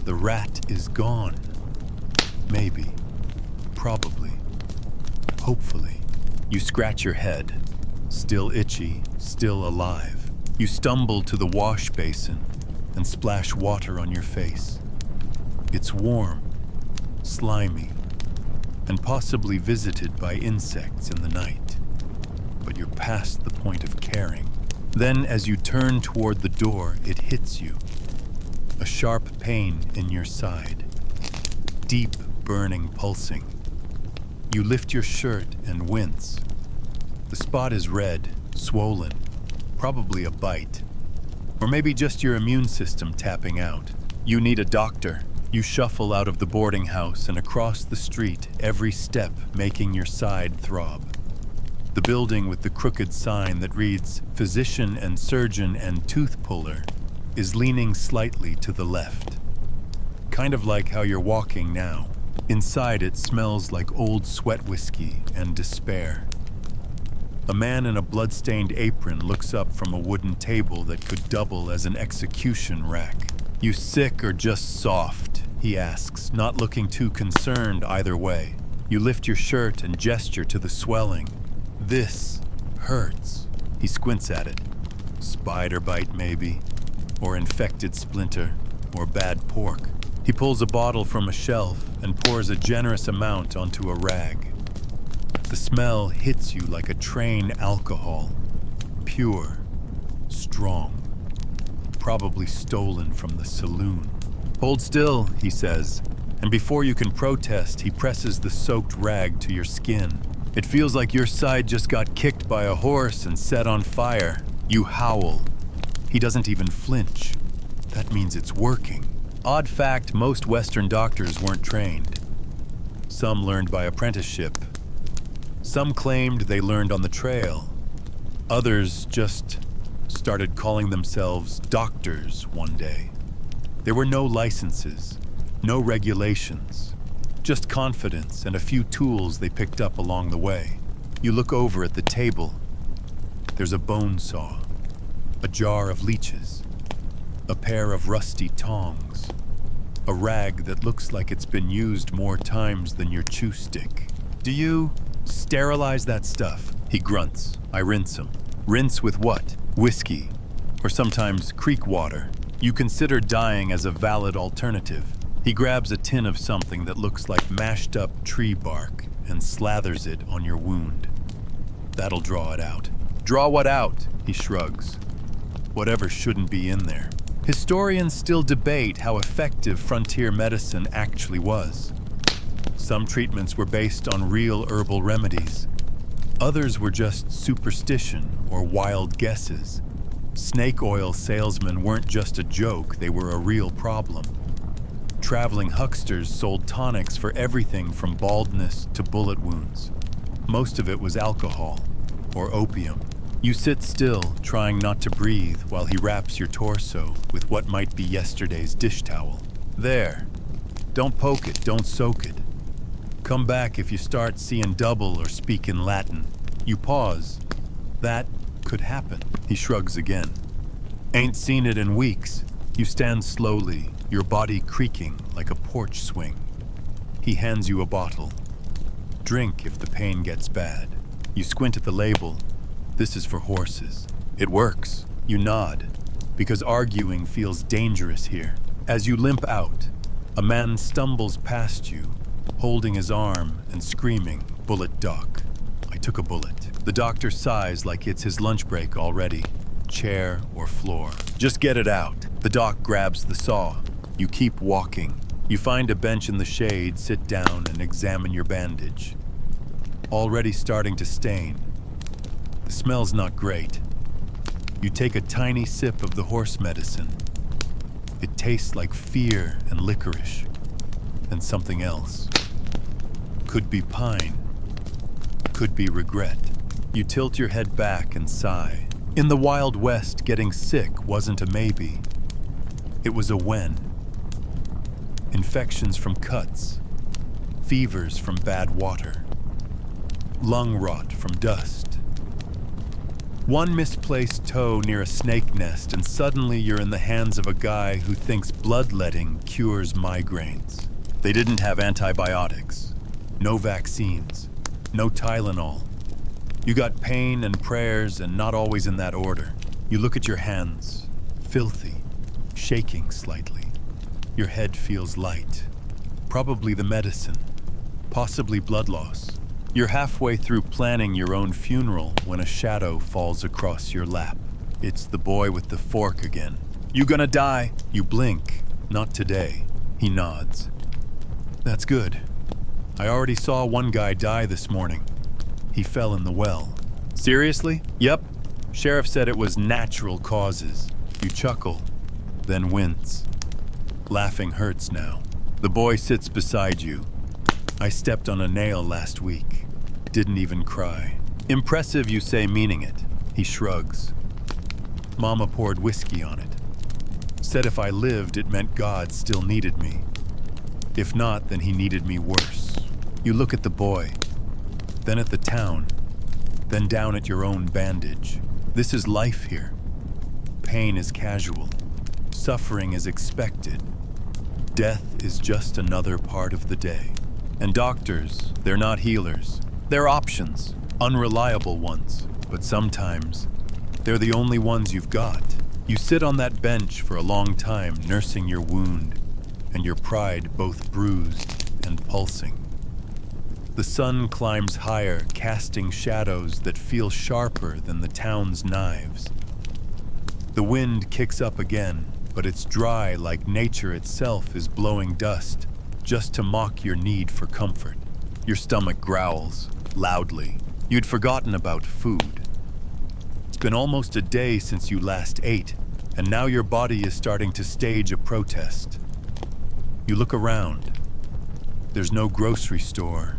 The rat is gone. Maybe. Probably. Hopefully. You scratch your head. Still itchy, still alive. You stumble to the wash basin and splash water on your face. It's warm, slimy, and possibly visited by insects in the night. But you're past the point of caring. Then, as you turn toward the door, it hits you. A sharp pain in your side. Deep, burning, pulsing. You lift your shirt and wince. The spot is red, swollen, probably a bite. Or maybe just your immune system tapping out. You need a doctor. You shuffle out of the boarding house and across the street, every step making your side throb. The building with the crooked sign that reads Physician and Surgeon and Tooth Puller is leaning slightly to the left. Kind of like how you're walking now. Inside it smells like old sweat whiskey and despair. A man in a blood-stained apron looks up from a wooden table that could double as an execution rack. You sick or just soft? He asks, not looking too concerned either way. You lift your shirt and gesture to the swelling. This hurts. He squints at it. Spider bite, maybe. Or infected splinter. Or bad pork. He pulls a bottle from a shelf and pours a generous amount onto a rag. The smell hits you like a train alcohol. Pure. Strong. Probably stolen from the saloon. Hold still, he says. And before you can protest, he presses the soaked rag to your skin. It feels like your side just got kicked by a horse and set on fire. You howl. He doesn't even flinch. That means it's working. Odd fact, most Western doctors weren't trained. Some learned by apprenticeship. Some claimed they learned on the trail. Others just started calling themselves doctors one day. There were no licenses, no regulations. Just confidence and a few tools they picked up along the way. You look over at the table. There's a bone saw, a jar of leeches, a pair of rusty tongs, a rag that looks like it's been used more times than your chew stick. Do you sterilize that stuff? He grunts. I rinse him. Rinse with what? Whiskey, or sometimes creek water. You consider dying as a valid alternative. He grabs a tin of something that looks like mashed up tree bark and slathers it on your wound. That'll draw it out. Draw what out? He shrugs. Whatever shouldn't be in there. Historians still debate how effective frontier medicine actually was. Some treatments were based on real herbal remedies. Others were just superstition or wild guesses. Snake oil salesmen weren't just a joke, they were a real problem. traveling hucksters sold tonics for everything from baldness to bullet wounds. Most of it was alcohol or opium. You sit still, trying not to breathe, while he wraps your torso with what might be yesterday's dish towel. There. Don't poke it, don't soak it. Come back if you start seeing double or speak in Latin. You pause. That could happen. He shrugs again. Ain't seen it in weeks. You stand slowly, your body creaking like a porch swing. He hands you a bottle. Drink if the pain gets bad. You squint at the label. This is for horses. It works. You nod, because arguing feels dangerous here. As you limp out, a man stumbles past you, holding his arm and screaming, "Bullet doc." I took a bullet. The doctor sighs like it's his lunch break already. Chair or floor. Just get it out. The doc grabs the saw. You keep walking. You find a bench in the shade, sit down and examine your bandage. Already starting to stain. The smell's not great. You take a tiny sip of the horse medicine. It tastes like fear and licorice, and something else. Could be pine. Could be regret. You tilt your head back and sigh. In the Wild West, getting sick wasn't a maybe. It was a when. Infections from cuts. Fevers from bad water. Lung rot from dust. One misplaced toe near a snake nest, and suddenly you're in the hands of a guy who thinks bloodletting cures migraines. They didn't have antibiotics, no vaccines, no Tylenol. You got pain and prayers, and not always in that order. You look at your hands, filthy, shaking slightly. Your head feels light. Probably the medicine, possibly blood loss. You're halfway through planning your own funeral when a shadow falls across your lap. It's the boy with the fork again. You gonna die? You blink. Not today. He nods. That's good. I already saw one guy die this morning. He fell in the well. Seriously? Yep. Sheriff said it was natural causes. You chuckle, then wince. Laughing hurts now. The boy sits beside you. I stepped on a nail last week. Didn't even cry. Impressive, you say, meaning it. He shrugs. Mama poured whiskey on it. Said if I lived, it meant God still needed me. If not, then he needed me worse. You look at the boy, then at the town, then down at your own bandage. This is life here. Pain is casual. Suffering is expected. Death is just another part of the day. And doctors, they're not healers. They're options, unreliable ones. But sometimes, they're the only ones you've got. You sit on that bench for a long time, nursing your wound, and your pride both bruised and pulsing. The sun climbs higher, casting shadows that feel sharper than the town's knives. The wind kicks up again, but it's dry like nature itself is blowing dust, just to mock your need for comfort. Your stomach growls, loudly. You'd forgotten about food. It's been almost a day since you last ate, and now your body is starting to stage a protest. You look around. There's no grocery store,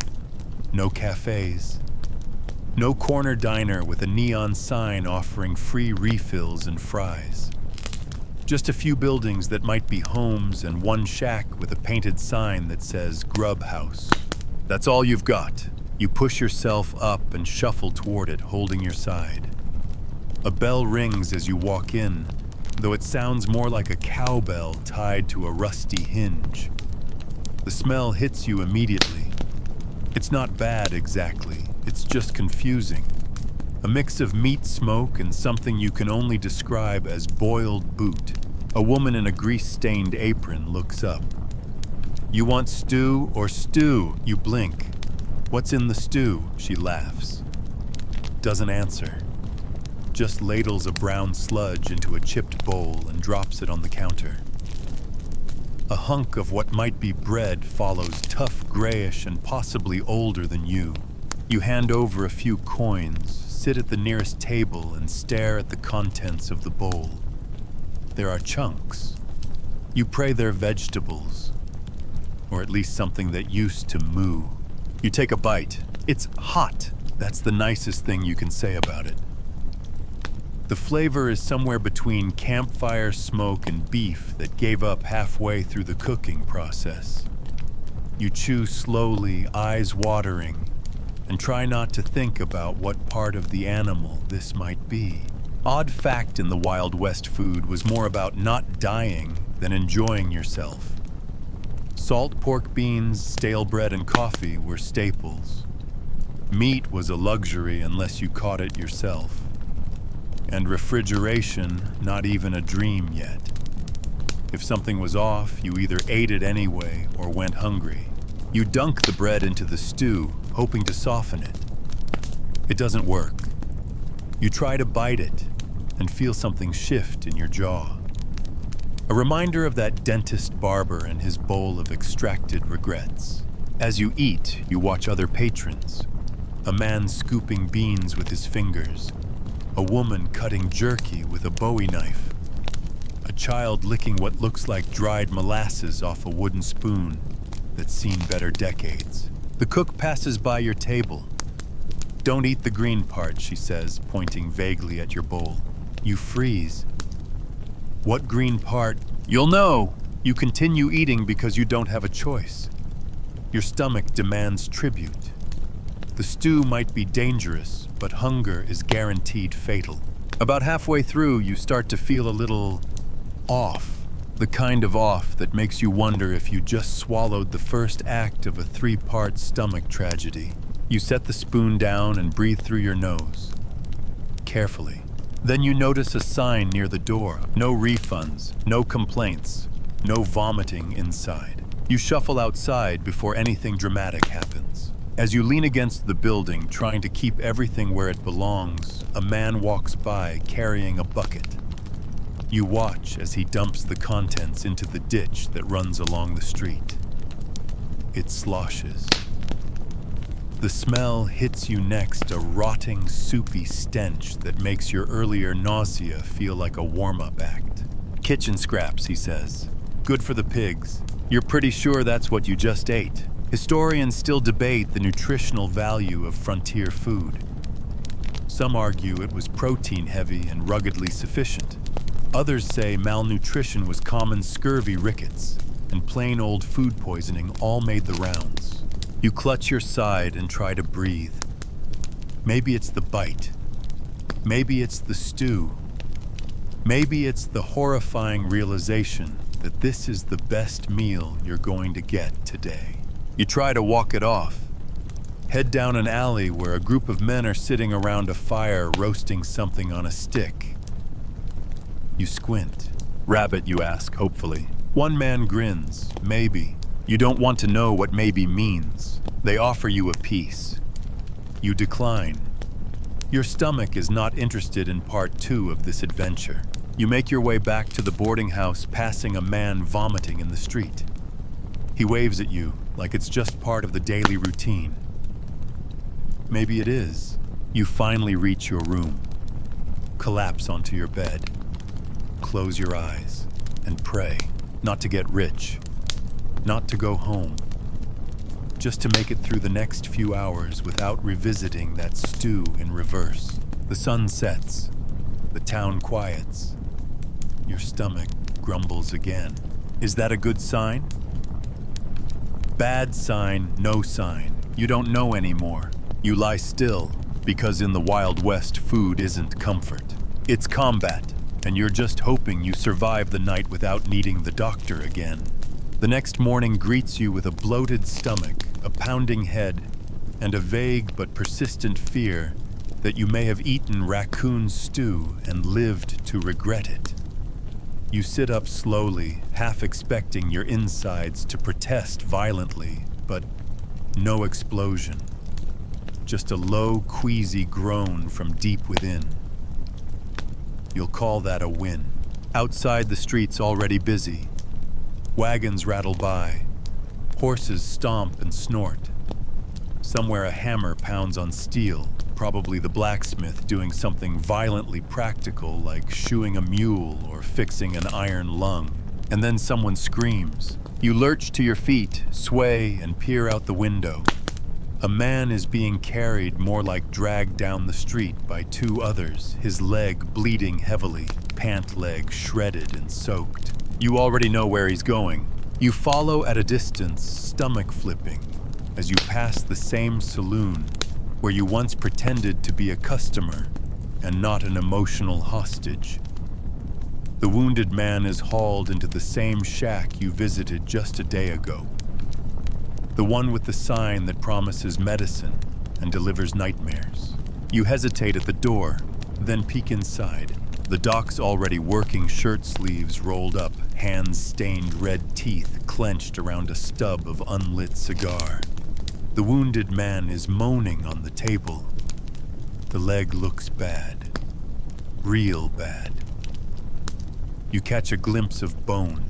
no cafes, no corner diner with a neon sign offering free refills and fries. Just a few buildings that might be homes and one shack with a painted sign that says Grub House. That's all you've got. You push yourself up and shuffle toward it, holding your side. A bell rings as you walk in, though it sounds more like a cowbell tied to a rusty hinge. The smell hits you immediately. It's not bad exactly, it's just confusing. A mix of meat smoke and something you can only describe as boiled boot. A woman in a grease-stained apron looks up. You want stew or stew? You blink. What's in the stew? She laughs. Doesn't answer. Just ladles a brown sludge into a chipped bowl and drops it on the counter. A hunk of what might be bread follows, tough, grayish, and possibly older than you. You hand over a few coins, sit at the nearest table, and stare at the contents of the bowl. There are chunks. You pray they're vegetables. or at least something that used to moo. You take a bite. It's hot. That's the nicest thing you can say about it. The flavor is somewhere between campfire smoke and beef that gave up halfway through the cooking process. You chew slowly, eyes watering, and try not to think about what part of the animal this might be. Odd fact in the Wild West food was more about not dying than enjoying yourself. Salt pork beans, stale bread, and coffee were staples. Meat was a luxury unless you caught it yourself. And refrigeration, not even a dream yet. If something was off, you either ate it anyway or went hungry. You dunk the bread into the stew, hoping to soften it. It doesn't work. You try to bite it and feel something shift in your jaw. A reminder of that dentist barber and his bowl of extracted regrets. As you eat, you watch other patrons. A man scooping beans with his fingers. A woman cutting jerky with a Bowie knife. A child licking what looks like dried molasses off a wooden spoon that's seen better decades. The cook passes by your table. "Don't eat the green part," she says, pointing vaguely at your bowl. You freeze. What green part? You'll know! You continue eating because you don't have a choice. Your stomach demands tribute. The stew might be dangerous, but hunger is guaranteed fatal. About halfway through, you start to feel a little off. The kind of off that makes you wonder if you just swallowed the first act of a 3-part stomach tragedy. You set the spoon down and breathe through your nose. Carefully. Then you notice a sign near the door. No refunds, no complaints, no vomiting inside. You shuffle outside before anything dramatic happens. As you lean against the building, trying to keep everything where it belongs, a man walks by carrying a bucket. You watch as he dumps the contents into the ditch that runs along the street. It sloshes. The smell hits you next, a rotting, soupy stench that makes your earlier nausea feel like a warm-up act. "Kitchen scraps," he says. "Good for the pigs. You're pretty sure that's what you just ate." Historians still debate the nutritional value of frontier food. Some argue it was protein-heavy and ruggedly sufficient. Others say malnutrition was common scurvy rickets, and plain old food poisoning all made the rounds. You clutch your side and try to breathe. Maybe it's the bite. Maybe it's the stew. Maybe it's the horrifying realization that this is the best meal you're going to get today. You try to walk it off. Head down an alley where a group of men are sitting around a fire roasting something on a stick. You squint. "Rabbit," you ask, hopefully. One man grins. "Maybe." You don't want to know what maybe means. They offer you a piece. You decline. Your stomach is not interested in part 2 of this adventure. You make your way back to the boarding house, passing a man vomiting in the street. He waves at you like it's just part of the daily routine. Maybe it is. You finally reach your room. Collapse onto your bed. Close your eyes and pray not to get rich, not to go home, just to make it through the next few hours without revisiting that stew in reverse. The sun sets. The town quiets. Your stomach grumbles again. Is that a good sign? Bad sign, no sign. You don't know anymore. You lie still, because in the Wild West, food isn't comfort. It's combat, and you're just hoping you survive the night without needing the doctor again. The next morning greets you with a bloated stomach, a pounding head, and a vague but persistent fear that you may have eaten raccoon stew and lived to regret it. You sit up slowly, half expecting your insides to protest violently, but no explosion. Just a low, queasy groan from deep within. You'll call that a win. Outside, the street's already busy. Wagons rattle by. Horses stomp and snort. Somewhere a hammer pounds on steel, probably the blacksmith doing something violently practical like shoeing a mule or fixing an iron lung. and then someone screams. You lurch to your feet, sway, and peer out the window. A man is being carried more like dragged down the street by two others, his leg bleeding heavily, pant leg shredded and soaked. You already know where he's going. You follow at a distance, stomach flipping, as you pass the same saloon where you once pretended to be a customer and not an emotional hostage. The wounded man is hauled into the same shack you visited just a day ago. The one with the sign that promises medicine and delivers nightmares. You hesitate at the door, then peek inside. The doc's already working, shirt sleeves rolled up, hands stained red, teeth clenched around a stub of unlit cigar. The wounded man is moaning on the table. The leg looks bad. Real bad. You catch a glimpse of bone.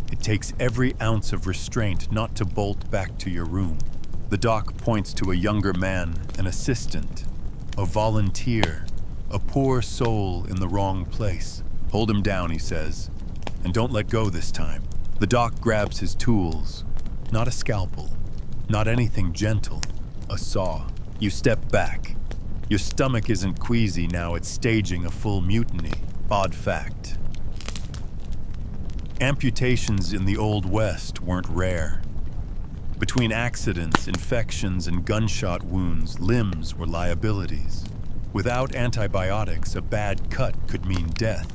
It takes every ounce of restraint not to bolt back to your room. The doc points to a younger man, an assistant, a volunteer, a poor soul in the wrong place. Hold him down, he says, and don't let go this time. The doc grabs his tools, not a scalpel, not anything gentle, a saw. You step back. Your stomach isn't queasy now, it's staging a full mutiny. Odd fact. Amputations in the Old West weren't rare. Between accidents, infections, and gunshot wounds, limbs were liabilities. Without antibiotics, a bad cut could mean death.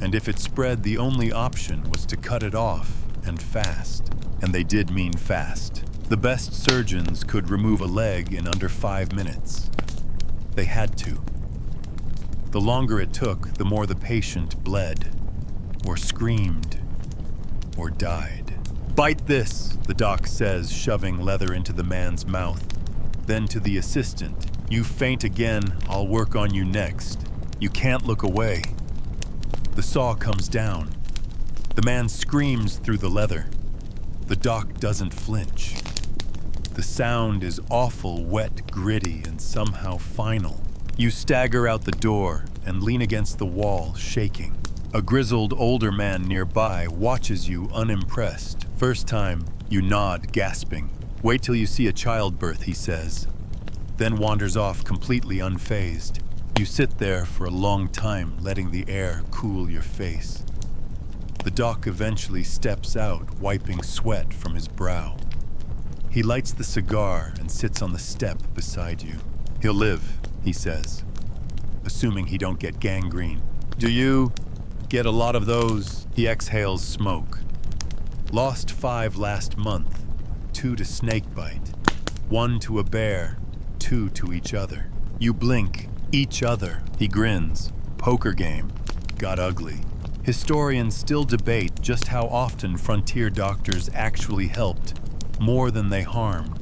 And if it spread, the only option was to cut it off, and fast. And they did mean fast. The best surgeons could remove a leg in under 5 minutes. They had to. The longer it took, the more the patient bled, or screamed, or died. Bite this, the doc says, shoving leather into the man's mouth. Then to the assistant, you faint again, I'll work on you next. You can't look away. The saw comes down. The man screams through the leather. The doc doesn't flinch. The sound is awful, wet, gritty, and somehow final. You stagger out the door and lean against the wall, shaking. A grizzled older man nearby watches you unimpressed. First time, you nod, gasping. Wait till you see a childbirth, he says. Then wanders off completely unfazed. You sit there for a long time, letting the air cool your face. The doc eventually steps out, wiping sweat from his brow. He lights the cigar and sits on the step beside you. He'll live, he says, assuming he don't get gangrene. Do you get a lot of those? He exhales smoke. Lost 5 last month, 2 to snakebite, 1 to a bear, 2 to each other. You blink, each other. He grins. Poker game. Got ugly. Historians still debate just how often frontier doctors actually helped, more than they harmed.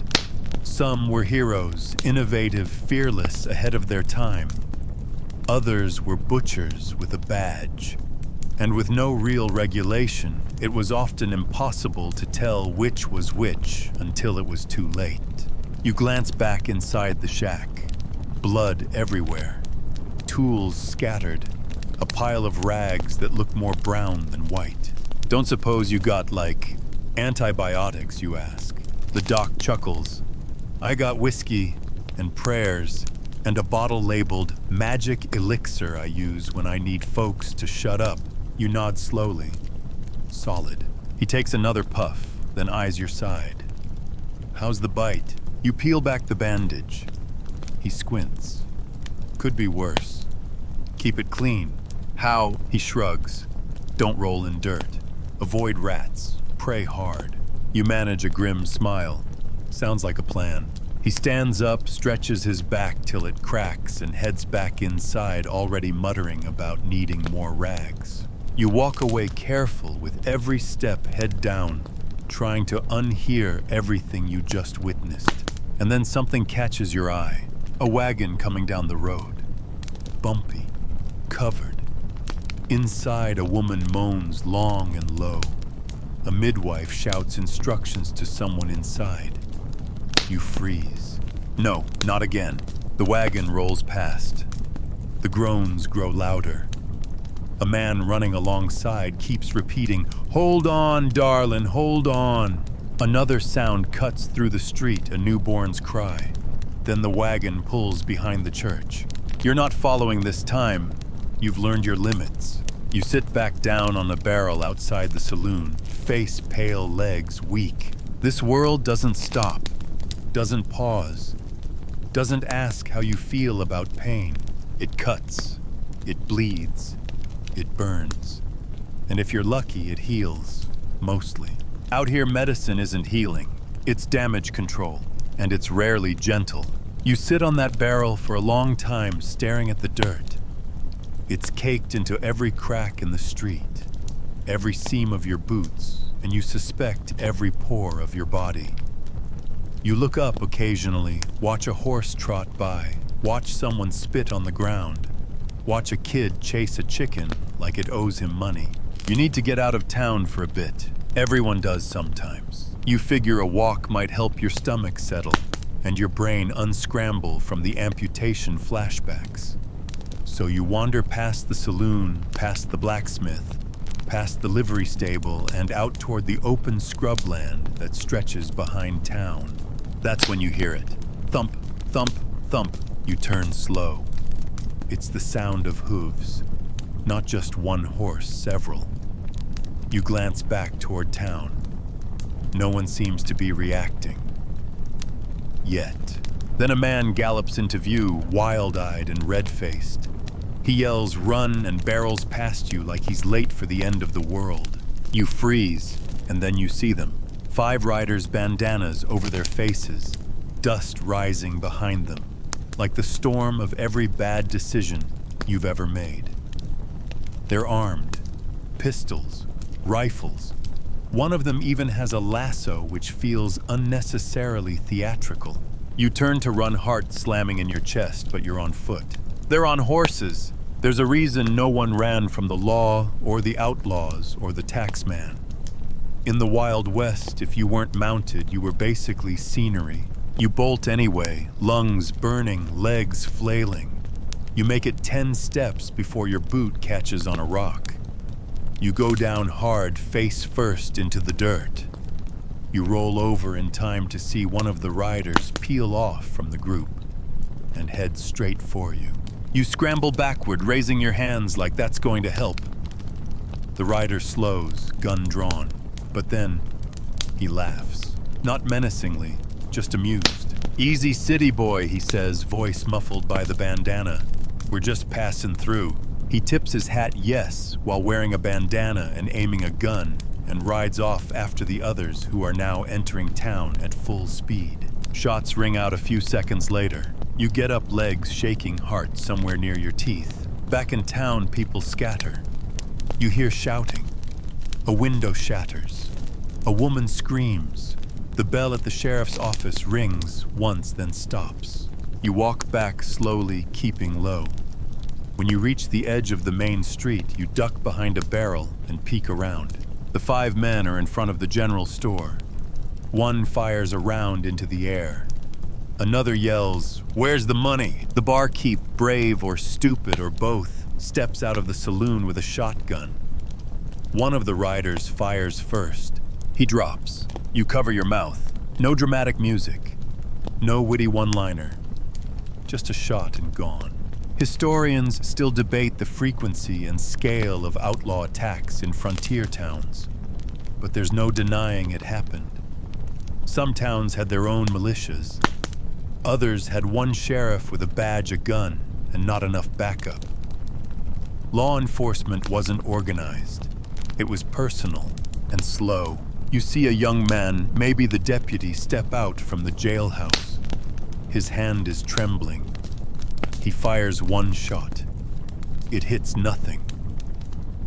Some were heroes, innovative, fearless, ahead of their time. Others were butchers with a badge. And with no real regulation, it was often impossible to tell which was which until it was too late. You glance back inside the shack. Blood everywhere. Tools scattered. A pile of rags that look more brown than white. Don't suppose you got, antibiotics, you ask. The doc chuckles. I got whiskey and prayers and a bottle labeled magic elixir I use when I need folks to shut up. You nod slowly. Solid. He takes another puff, then eyes your side. How's the bite? You peel back the bandage. He squints. Could be worse. Keep it clean. How? He shrugs. Don't roll in dirt. Avoid rats. Pray hard. You manage a grim smile. Sounds like a plan. He stands up, stretches his back till it cracks, and heads back inside, already muttering about needing more rags. You walk away careful with every step head down, trying to unhear everything you just witnessed. And then something catches your eye. A wagon coming down the road. Bumpy. Covered. Inside, a woman moans long and low. A midwife shouts instructions to someone inside. You freeze. No, not again. The wagon rolls past. The groans grow louder. A man running alongside keeps repeating, "Hold on, darlin', hold on." Another sound cuts through the street, a newborn's cry. Then the wagon pulls behind the church. You're not following this time. You've learned your limits. You sit back down on a barrel outside the saloon, face pale, legs weak. This world doesn't stop, doesn't pause, doesn't ask how you feel about pain. It cuts, it bleeds, it burns. And if you're lucky, it heals, mostly. Out here, medicine isn't healing, it's damage control, and it's rarely gentle. You sit on that barrel for a long time staring at the dirt. It's caked into every crack in the street, every seam of your boots, and you suspect every pore of your body. You look up occasionally, watch a horse trot by, watch someone spit on the ground, watch a kid chase a chicken like it owes him money. You need to get out of town for a bit. Everyone does sometimes. You figure a walk might help your stomach settle and your brain unscramble from the amputation flashbacks. So you wander past the saloon, past the blacksmith, past the livery stable, and out toward the open scrubland that stretches behind town. That's when you hear it. Thump, thump, thump. You turn slow. It's the sound of hooves. Not just one horse, several. You glance back toward town. No one seems to be reacting. Yet. Then a man gallops into view, wild-eyed and red-faced. He yells, "Run," and barrels past you like he's late for the end of the world. You freeze, and then you see them. 5 riders, bandanas over their faces, dust rising behind them, like the storm of every bad decision you've ever made. They're armed, pistols, rifles. One of them even has a lasso which feels unnecessarily theatrical. You turn to run, heart slamming in your chest, but you're on foot. They're on horses. There's a reason no one ran from the law or the outlaws or the taxman. In the Wild West, if you weren't mounted, you were basically scenery. You bolt anyway, lungs burning, legs flailing. You make it 10 steps before your boot catches on a rock. You go down hard, face first into the dirt. You roll over in time to see one of the riders peel off from the group and head straight for you. You scramble backward, raising your hands like that's going to help. The rider slows, gun drawn, but then he laughs. Not menacingly, just amused. "Easy city boy," he says, voice muffled by the bandana. "We're just passing through." He tips his hat yes while wearing a bandana and aiming a gun, and rides off after the others who are now entering town at full speed. Shots ring out a few seconds later. You get up, legs shaking, heart somewhere near your teeth. Back in town, people scatter. You hear shouting. A window shatters. A woman screams. The bell at the sheriff's office rings once, then stops. You walk back slowly, keeping low. When you reach the edge of the main street, you duck behind a barrel and peek around. The 5 men are in front of the general store. One fires a round into the air. Another yells, "Where's the money?" The barkeep, brave or stupid or both, steps out of the saloon with a shotgun. One of the riders fires first. He drops. You cover your mouth. No dramatic music. No witty one-liner. Just a shot and gone. Historians still debate the frequency and scale of outlaw attacks in frontier towns, but there's no denying it happened. Some towns had their own militias. Others had one sheriff with a badge, a gun, and not enough backup. Law enforcement wasn't organized. It was personal and slow. You see a young man, maybe the deputy, step out from the jailhouse. His hand is trembling. He fires one shot. It hits nothing.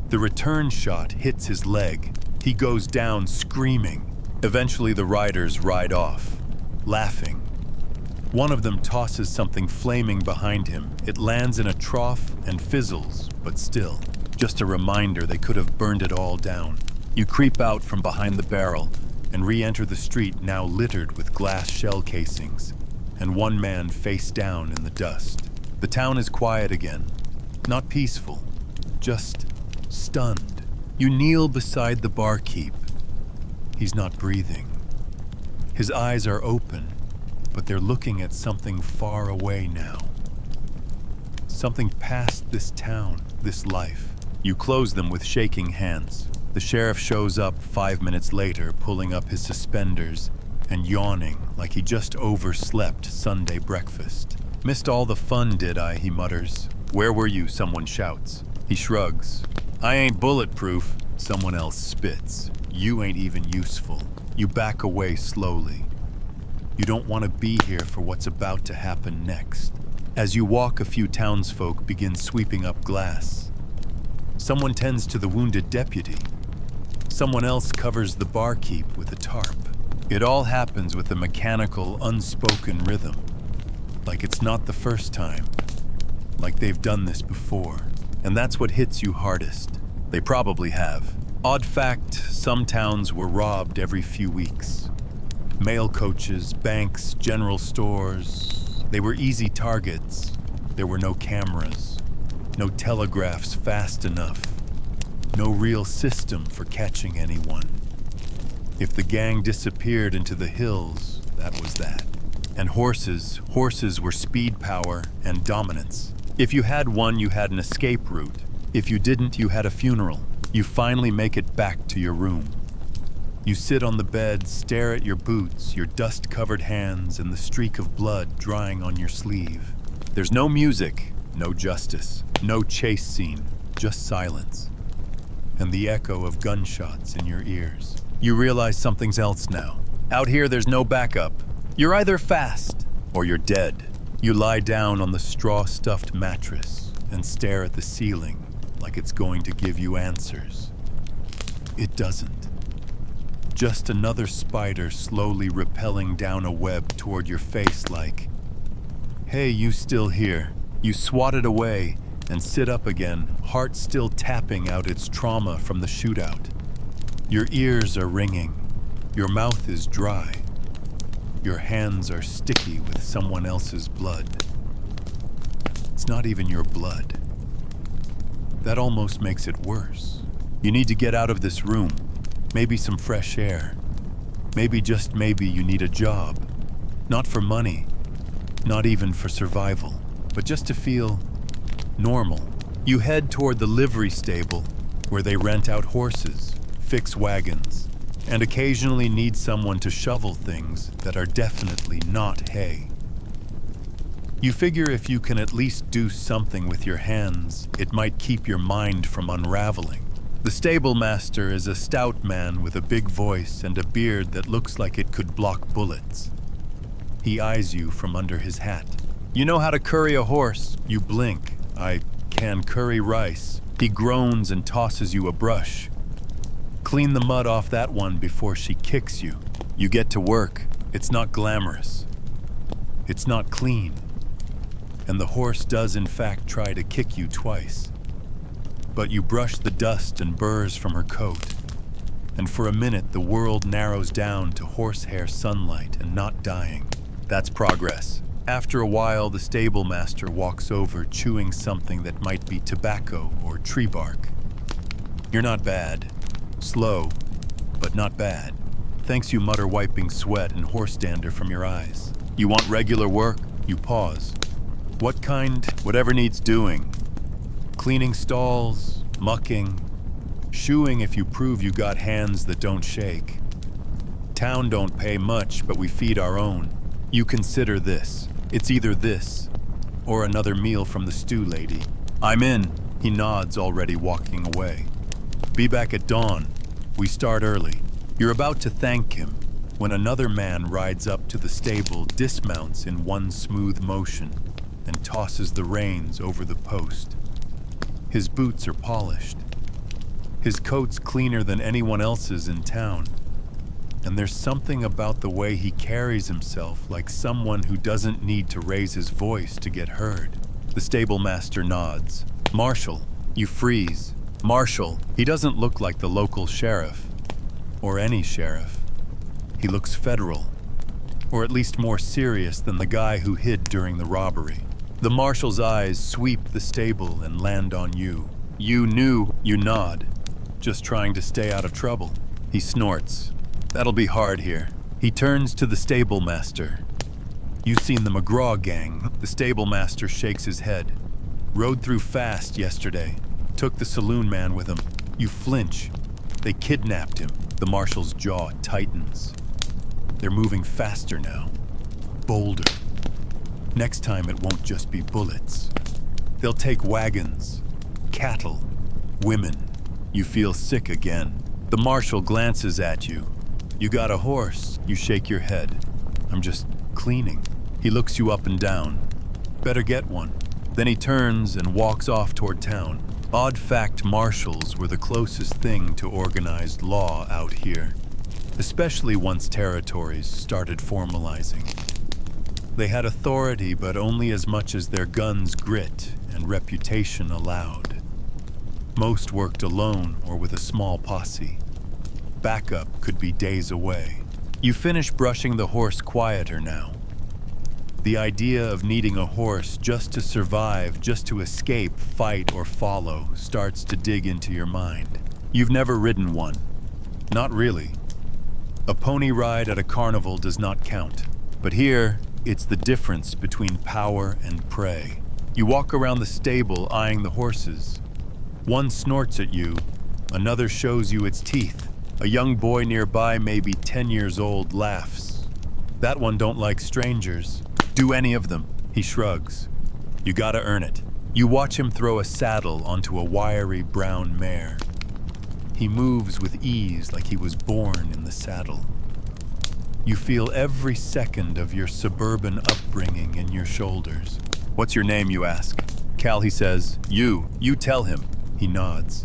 The return shot hits his leg. He goes down screaming. Eventually the riders ride off, laughing. One of them tosses something flaming behind him. It lands in a trough and fizzles, but still, just a reminder they could have burned it all down. You creep out from behind the barrel and re-enter the street now littered with glass shell casings, and one man face down in the dust. The town is quiet again. Not peaceful, just stunned. You kneel beside the barkeep. He's not breathing. His eyes are open, but they're looking at something far away now. Something past this town, this life. You close them with shaking hands. The sheriff shows up 5 minutes later, pulling up his suspenders and yawning like he just overslept Sunday breakfast. "Missed all the fun, did I?" he mutters. "Where were you?" someone shouts. He shrugs. "I ain't bulletproof." Someone else spits. "You ain't even useful." You back away slowly. You don't want to be here for what's about to happen next. As you walk, a few townsfolk begin sweeping up glass. Someone tends to the wounded deputy. Someone else covers the barkeep with a tarp. It all happens with a mechanical, unspoken rhythm. Like it's not the first time. Like they've done this before. And that's what hits you hardest. They probably have. Odd fact, some towns were robbed every few weeks. Mail coaches, banks, general stores. They were easy targets. There were no cameras. No telegraphs fast enough. No real system for catching anyone. If the gang disappeared into the hills, that was that. And horses were speed, power, and dominance. If you had one, you had an escape route. If you didn't, you had a funeral. You finally make it back to your room. You sit on the bed, stare at your boots, your dust-covered hands, and the streak of blood drying on your sleeve. There's no music, no justice, no chase scene, just silence. And the echo of gunshots in your ears. You realize something's else now. Out here, there's no backup. You're either fast or you're dead. You lie down on the straw-stuffed mattress and stare at the ceiling like it's going to give you answers. It doesn't. Just another spider slowly rappelling down a web toward your face like, "Hey, you still here." You swat it away and sit up again, heart still tapping out its trauma from the shootout. Your ears are ringing. Your mouth is dry. Your hands are sticky with someone else's blood. It's not even your blood. That almost makes it worse. You need to get out of this room. Maybe some fresh air. Maybe, just maybe, you need a job. Not for money. Not even for survival. But just to feel normal. You head toward the livery stable where they rent out horses, fix wagons, and occasionally need someone to shovel things that are definitely not hay. You figure if you can at least do something with your hands, it might keep your mind from unraveling. The stable master is a stout man with a big voice and a beard that looks like it could block bullets. He eyes you from under his hat. "You know how to curry a horse?" You blink. "I can curry rice." He groans and tosses you a brush. "Clean the mud off that one before she kicks you." You get to work. It's not glamorous. It's not clean. And the horse does in fact try to kick you twice. But you brush the dust and burrs from her coat. And for a minute, the world narrows down to horsehair sunlight and not dying. That's progress. After a while, the stable master walks over, chewing something that might be tobacco or tree bark. "You're not bad. Slow, but not bad." Thanks, you mutter, wiping sweat and horse dander from your eyes. "You want regular work?" You pause. "What kind?" "Whatever needs doing. Cleaning stalls, mucking, shoeing if you prove you got hands that don't shake. Town don't pay much, but we feed our own. You consider this. It's either this or another meal from the stew lady." "I'm in." He nods, already walking away. "Be back at dawn. We start early." You're about to thank him when another man rides up to the stable, dismounts in one smooth motion, and tosses the reins over the post. His boots are polished. His coat's cleaner than anyone else's in town. And there's something about the way he carries himself, like someone who doesn't need to raise his voice to get heard. The stable master nods. "Marshal." You freeze. Marshal. He doesn't look like the local sheriff. Or any sheriff. He looks federal. Or at least more serious than the guy who hid during the robbery. The marshal's eyes sweep the stable and land on you. You knew. You nod. Just trying to stay out of trouble. He snorts. That'll be hard here. He turns to the stable master. You've seen the McGraw gang. The stable master shakes his head. Rode through fast yesterday. Took the saloon man with him. You flinch. They kidnapped him. The marshal's jaw tightens. They're moving faster now. Bolder. Next time it won't just be bullets. They'll take wagons, cattle, women. You feel sick again. The marshal glances at you. You got a horse. You shake your head. I'm just cleaning. He looks you up and down. Better get one. Then he turns and walks off toward town. Odd fact, marshals were the closest thing to organized law out here, especially once territories started formalizing. They had authority, but only as much as their guns' grit and reputation allowed. Most worked alone or with a small posse. Backup could be days away. You finish brushing the horse quieter now. The idea of needing a horse just to survive, just to escape, fight, or follow starts to dig into your mind. You've never ridden one. Not really. A pony ride at a carnival does not count. But here, it's the difference between power and prey. You walk around the stable eyeing the horses. One snorts at you, another shows you its teeth. A young boy nearby, maybe 10 years old, laughs. That one don't like strangers. Do any of them. He shrugs. You gotta earn it. You watch him throw a saddle onto a wiry brown mare. He moves with ease like he was born in the saddle. You feel every second of your suburban upbringing in your shoulders. What's your name, you ask? Cal, he says. You tell him. He nods.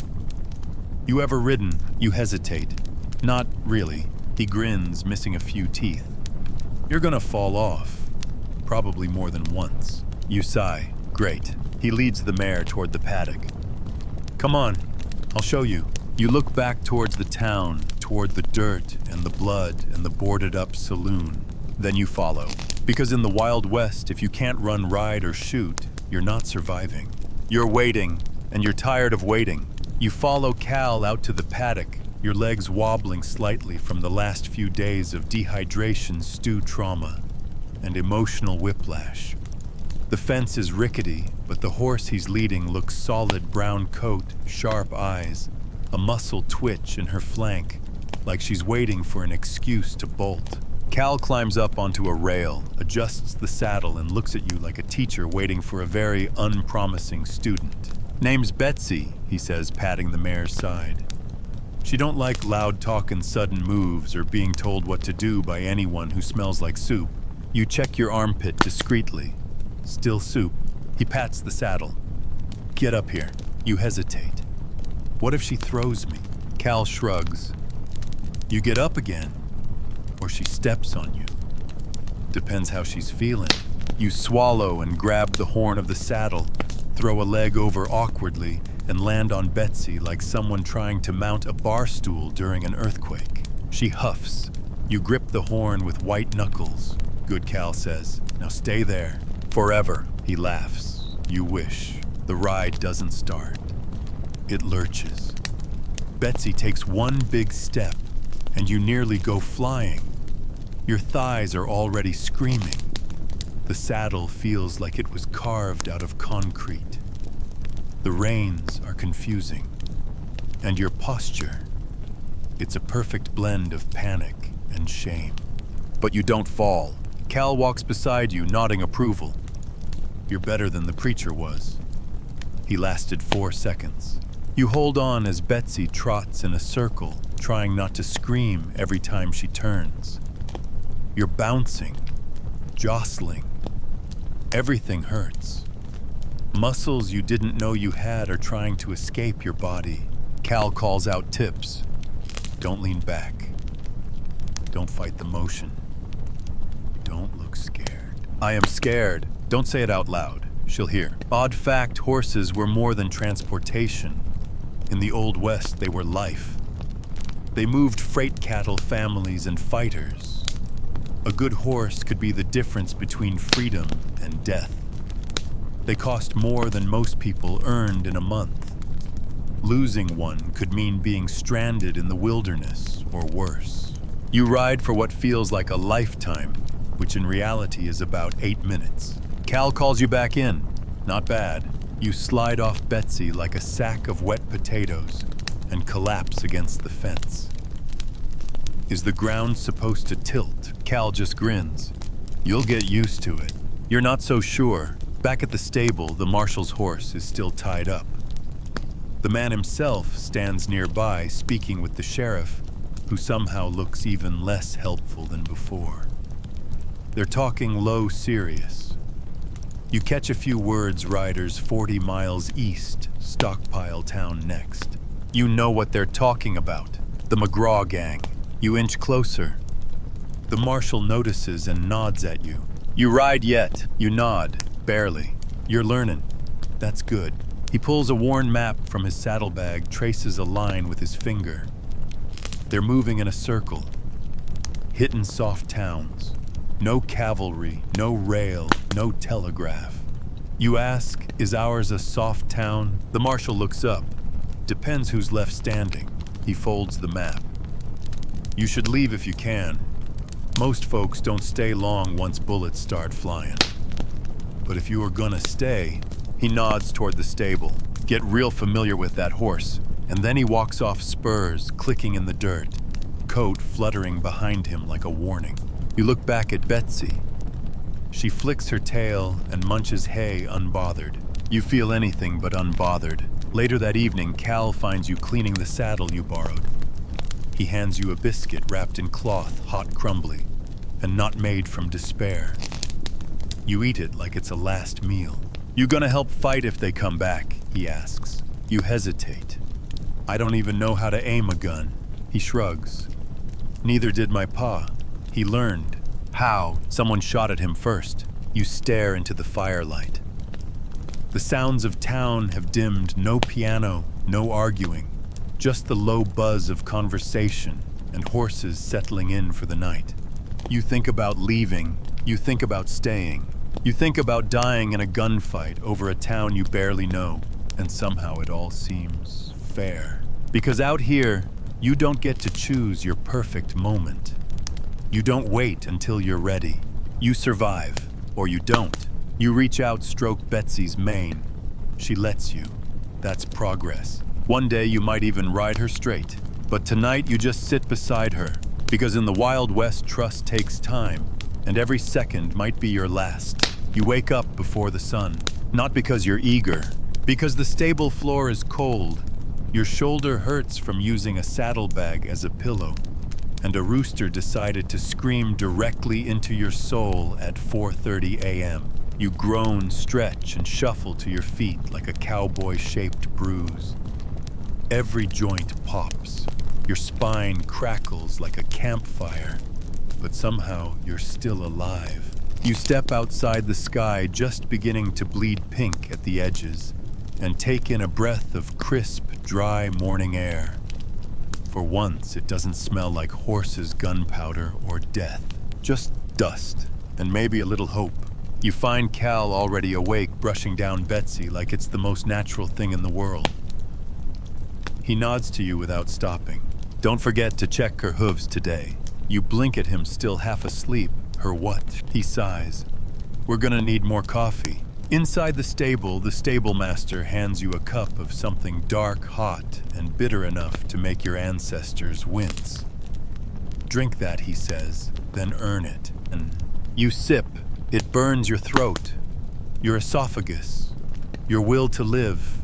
You ever ridden? You hesitate. Not really. He grins, missing a few teeth. You're gonna fall off. Probably more than once. You sigh. Great. He leads the mare toward the paddock. Come on, I'll show you. You look back towards the town, toward the dirt and the blood and the boarded-up saloon. Then you follow. Because in the Wild West, if you can't run, ride, or shoot, you're not surviving. You're waiting, and you're tired of waiting. You follow Cal out to the paddock, your legs wobbling slightly from the last few days of dehydration, stew trauma, and emotional whiplash. The fence is rickety, but the horse he's leading looks solid, brown coat, sharp eyes, a muscle twitch in her flank, like she's waiting for an excuse to bolt. Cal climbs up onto a rail, adjusts the saddle, and looks at you like a teacher waiting for a very unpromising student. Name's Betsy, he says, patting the mare's side. She don't like loud talk and sudden moves or being told what to do by anyone who smells like soup. You check your armpit discreetly. Still soup. He pats the saddle. Get up here. You hesitate. What if she throws me? Cal shrugs. You get up again, or she steps on you. Depends how she's feeling. You swallow and grab the horn of the saddle, throw a leg over awkwardly, and land on Betsy like someone trying to mount a bar stool during an earthquake. She huffs. You grip the horn with white knuckles. Good, Cal says. Now stay there. Forever. He laughs. You wish. The ride doesn't start. It lurches. Betsy takes one big step, and you nearly go flying. Your thighs are already screaming. The saddle feels like it was carved out of concrete. The reins are confusing. And your posture, it's a perfect blend of panic and shame. But you don't fall. Cal walks beside you, nodding approval. You're better than the preacher was. He lasted 4 seconds. You hold on as Betsy trots in a circle, trying not to scream every time she turns. You're bouncing, jostling. Everything hurts. Muscles you didn't know you had are trying to escape your body. Cal calls out tips. Don't lean back. Don't fight the motion. Don't look scared. I am scared. Don't say it out loud. She'll hear. Odd fact, horses were more than transportation. In the Old West, they were life. They moved freight cattle, families, and fighters. A good horse could be the difference between freedom and death. They cost more than most people earned in a month. Losing one could mean being stranded in the wilderness or worse. You ride for what feels like a lifetime, which in reality is about 8 minutes. Cal calls you back in. Not bad. You slide off Betsy like a sack of wet potatoes and collapse against the fence. Is the ground supposed to tilt? Cal just grins. You'll get used to it. You're not so sure. Back at the stable, the marshal's horse is still tied up. The man himself stands nearby speaking with the sheriff, who somehow looks even less helpful than before. They're talking low serious. You catch a few words riders 40 miles east, Stockpile Town next. You know what they're talking about. The McGraw gang. You inch closer. The marshal notices and nods at you. You ride yet? You nod. Barely. You're learning. That's good. He pulls a worn map from his saddlebag, traces a line with his finger. They're moving in a circle. Hitting soft towns. No cavalry, no rail, no telegraph. You ask, is ours a soft town? The marshal looks up. Depends who's left standing. He folds the map. You should leave if you can. Most folks don't stay long once bullets start flying. But if you are gonna stay, he nods toward the stable. Get real familiar with that horse. And then he walks off, spurs clicking in the dirt, coat fluttering behind him like a warning. You look back at Betsy. She flicks her tail and munches hay unbothered. You feel anything but unbothered. Later that evening, Cal finds you cleaning the saddle you borrowed. He hands you a biscuit wrapped in cloth, hot crumbly, and not made from despair. You eat it like it's a last meal. You gonna help fight if they come back? He asks. You hesitate. I don't even know how to aim a gun. He shrugs. Neither did my pa. He learned. How? Someone shot at him first. You stare into the firelight. The sounds of town have dimmed. No piano, no arguing. Just the low buzz of conversation and horses settling in for the night. You think about leaving. You think about staying. You think about dying in a gunfight over a town you barely know, and somehow it all seems fair. Because out here, you don't get to choose your perfect moment. You don't wait until you're ready. You survive, or you don't. You reach out, stroke Betsy's mane. She lets you. That's progress. One day you might even ride her straight. But tonight you just sit beside her. Because in the Wild West, trust takes time. And every second might be your last. You wake up before the sun. Not because you're eager. Because the stable floor is cold. Your shoulder hurts from using a saddlebag as a pillow. And a rooster decided to scream directly into your soul at 4:30 a.m. You groan, stretch, and shuffle to your feet like a cowboy-shaped bruise. Every joint pops. Your spine crackles like a campfire. But somehow you're still alive. You step outside the sky, just beginning to bleed pink at the edges, and take in a breath of crisp, dry morning air. For once, it doesn't smell like horses, gunpowder, or death. Just dust, and maybe a little hope. You find Cal already awake, brushing down Betsy like it's the most natural thing in the world. He nods to you without stopping. Don't forget to check her hooves today. You blink at him, still half asleep. Her what? He sighs. We're gonna need more coffee. Inside the stable master hands you a cup of something dark, hot, and bitter enough to make your ancestors wince. Drink that, he says, then earn it. And you sip. It burns your throat, your esophagus, your will to live.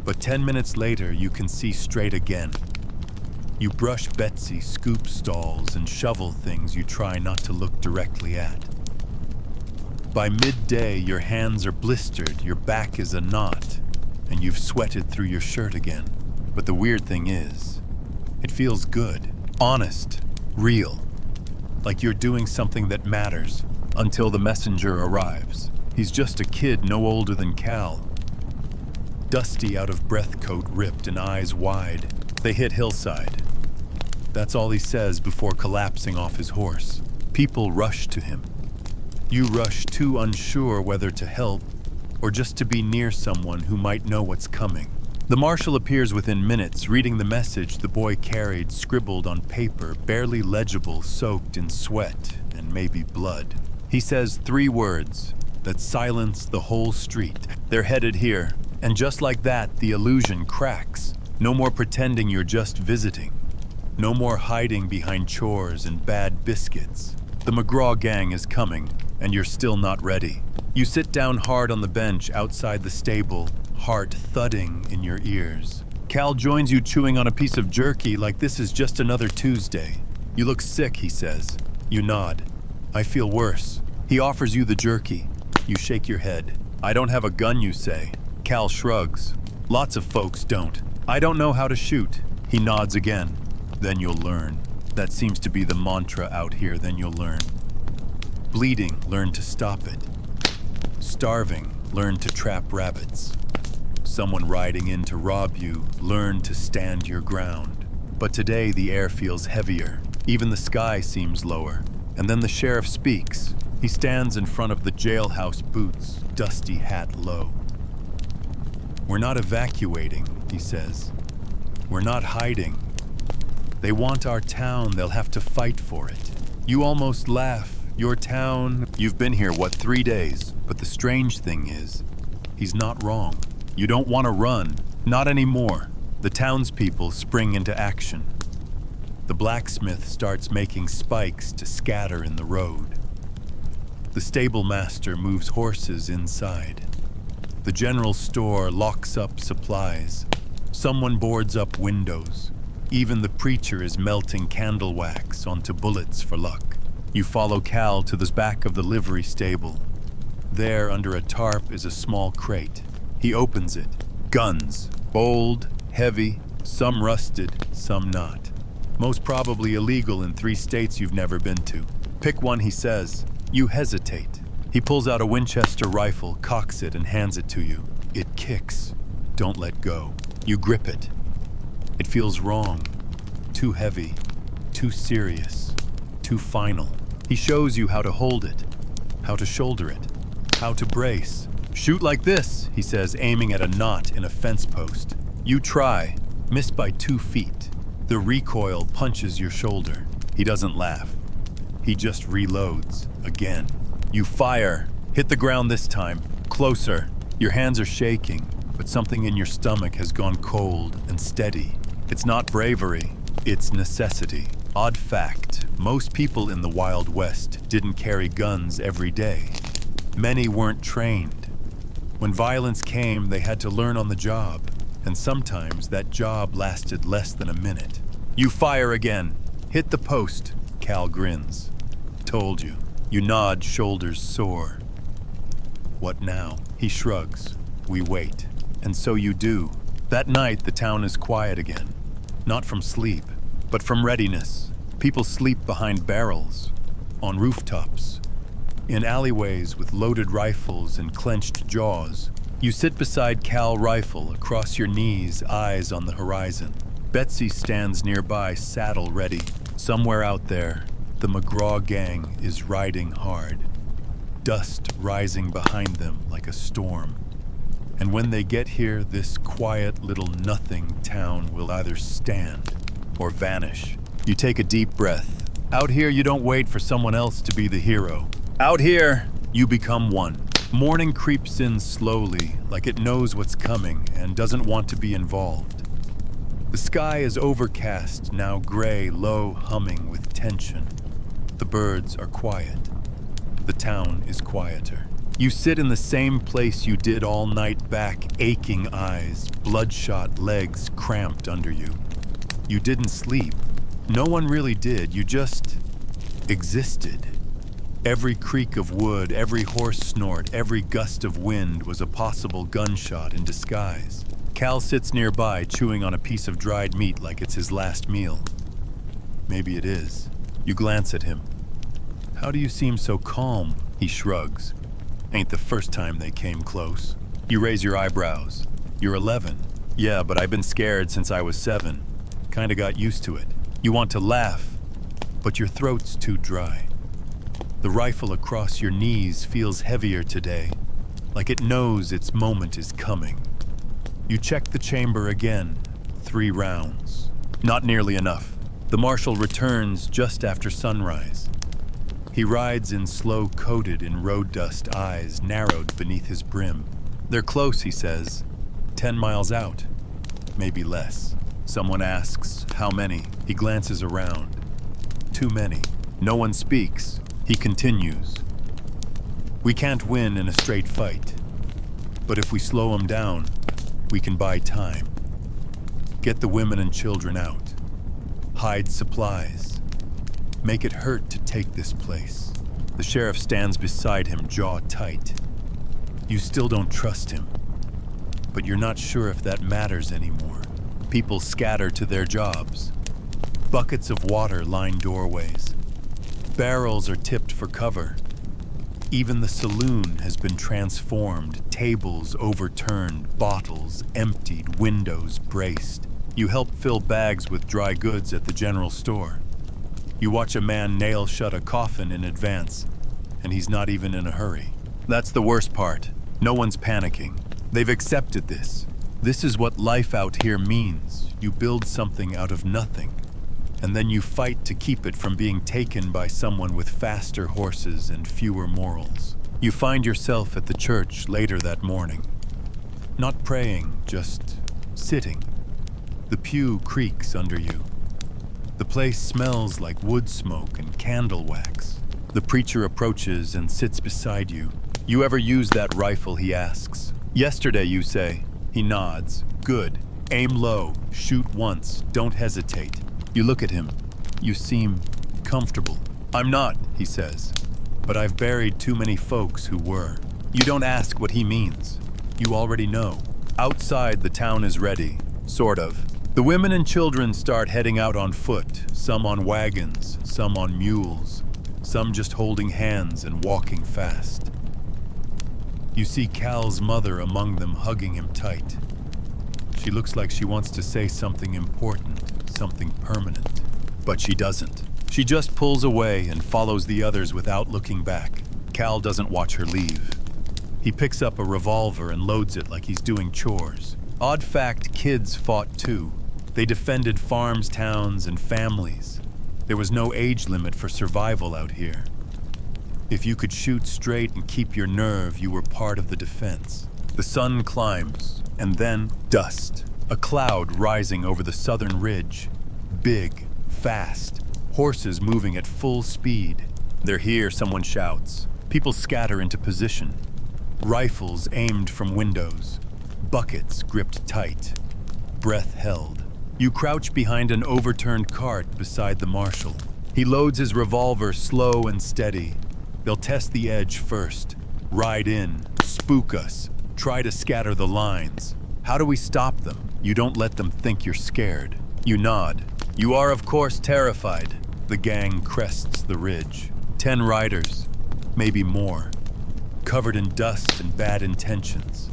But 10 minutes later, you can see straight again. You brush Betsy, scoop stalls, and shovel things you try not to look directly at. By midday, your hands are blistered, your back is a knot, and you've sweated through your shirt again. But the weird thing is, it feels good, honest, real. Like you're doing something that matters, until the messenger arrives. He's just a kid no older than Cal. Dusty, out-of-breath coat ripped and eyes wide. They hit hillside. That's all he says before collapsing off his horse. People rush to him. You rush too, unsure whether to help or just to be near someone who might know what's coming. The marshal appears within minutes, reading the message the boy carried scribbled on paper, barely legible, soaked in sweat and maybe blood. He says 3 words that silence the whole street. They're headed here, and just like that, the illusion cracks. No more pretending you're just visiting. No more hiding behind chores and bad biscuits. The McGraw gang is coming, and you're still not ready. You sit down hard on the bench outside the stable, heart thudding in your ears. Cal joins you chewing on a piece of jerky like this is just another Tuesday. You look sick, he says. You nod. I feel worse. He offers you the jerky. You shake your head. I don't have a gun, you say. Cal shrugs. Lots of folks don't. I don't know how to shoot. He nods again. Then you'll learn. That seems to be the mantra out here, then you'll learn. Bleeding, learn to stop it. Starving, learn to trap rabbits. Someone riding in to rob you, learn to stand your ground. But today the air feels heavier. Even the sky seems lower. And then the sheriff speaks. He stands in front of the jailhouse boots, dusty hat low. We're not evacuating, he says. We're not hiding. They want our town, they'll have to fight for it. You almost laugh. Your town, you've been here, 3 days? But the strange thing is, he's not wrong. You don't want to run, not anymore. The townspeople spring into action. The blacksmith starts making spikes to scatter in the road. The stable master moves horses inside. The general store locks up supplies. Someone boards up windows. Even the preacher is melting candle wax onto bullets for luck. You follow Cal to the back of the livery stable. There, under a tarp, is a small crate. He opens it. Guns. Bold, heavy, some rusted, some not. Most probably illegal in 3 states you've never been to. Pick one, he says. You hesitate. He pulls out a Winchester rifle, cocks it, and hands it to you. It kicks. Don't let go. You grip it. It feels wrong. Too heavy. Too serious. Too final. He shows you how to hold it. How to shoulder it. How to brace. Shoot like this, he says, aiming at a knot in a fence post. You try. Miss by 2 feet. The recoil punches your shoulder. He doesn't laugh. He just reloads. Again. You fire. Hit the ground this time. Closer. Your hands are shaking, but something in your stomach has gone cold and steady. It's not bravery. It's necessity. Odd fact, most people in the Wild West didn't carry guns every day. Many weren't trained. When violence came, they had to learn on the job, and sometimes that job lasted less than a minute. You fire again. Hit the post. Cal grins. Told you. You nod, shoulders sore. What now? He shrugs. We wait. And so you do. That night, the town is quiet again. Not from sleep, but from readiness. People sleep behind barrels, on rooftops, in alleyways with loaded rifles and clenched jaws. You sit beside Cal rifle, across your knees, eyes on the horizon. Betsy stands nearby, saddle ready. Somewhere out there, the McGraw gang is riding hard. Dust rising behind them like a storm. And when they get here, this quiet little nothing town will either stand or vanish. You take a deep breath. Out here, you don't wait for someone else to be the hero. Out here, you become one. Morning creeps in slowly, like it knows what's coming and doesn't want to be involved. The sky is overcast, now gray, low, humming with tension. The birds are quiet. The town is quieter. You sit in the same place you did all night back, aching eyes, bloodshot legs cramped under you. You didn't sleep. No one really did. You just existed. Every creak of wood, every horse snort, every gust of wind was a possible gunshot in disguise. Cal sits nearby, chewing on a piece of dried meat like it's his last meal. Maybe it is. You glance at him. How do you seem so calm? He shrugs. Ain't the first time they came close. You raise your eyebrows. You're 11. Yeah, but I've been scared since I was 7. Kinda got used to it. You want to laugh, but your throat's too dry. The rifle across your knees feels heavier today, like it knows its moment is coming. You check the chamber again. 3 rounds. Not nearly enough. The marshal returns just after sunrise. He rides in slow, coated in road dust, eyes narrowed beneath his brim. They're close, he says. 10 miles out. Maybe less. Someone asks, how many? He glances around. Too many. No one speaks. He continues. We can't win in a straight fight. But if we slow them down, we can buy time. Get the women and children out. Hide supplies. Make it hurt to take this place. The sheriff stands beside him, jaw tight. You still don't trust him. But you're not sure if that matters anymore. People scatter to their jobs. Buckets of water line doorways. Barrels are tipped for cover. Even the saloon has been transformed, tables overturned, bottles emptied, windows braced. You help fill bags with dry goods at the general store. You watch a man nail shut a coffin in advance, and he's not even in a hurry. That's the worst part. No one's panicking. They've accepted this. This is what life out here means. You build something out of nothing, and then you fight to keep it from being taken by someone with faster horses and fewer morals. You find yourself at the church later that morning. Not praying, just sitting. The pew creaks under you. The place smells like wood smoke and candle wax. The preacher approaches and sits beside you. You ever use that rifle, he asks. Yesterday, you say. He nods. Good. Aim low. Shoot once. Don't hesitate. You look at him. You seem comfortable. I'm not, he says. But I've buried too many folks who were. You don't ask what he means. You already know. Outside, the town is ready. Sort of. The women and children start heading out on foot, some on wagons, some on mules, some just holding hands and walking fast. You see Cal's mother among them, hugging him tight. She looks like she wants to say something important, something permanent, but she doesn't. She just pulls away and follows the others without looking back. Cal doesn't watch her leave. He picks up a revolver and loads it like he's doing chores. Odd fact, kids fought too. They defended farms, towns, and families. There was no age limit for survival out here. If you could shoot straight and keep your nerve, you were part of the defense. The sun climbs, and then dust. A cloud rising over the southern ridge. Big, fast, horses moving at full speed. They're here, someone shouts. People scatter into position. Rifles aimed from windows. Buckets gripped tight. Breath held. You crouch behind an overturned cart beside the marshal. He loads his revolver slow and steady. They'll test the edge first. Ride in, spook us, try to scatter the lines. How do we stop them? You don't let them think you're scared. You nod. You are, of course, terrified. The gang crests the ridge. 10 riders, maybe more. Covered in dust and bad intentions.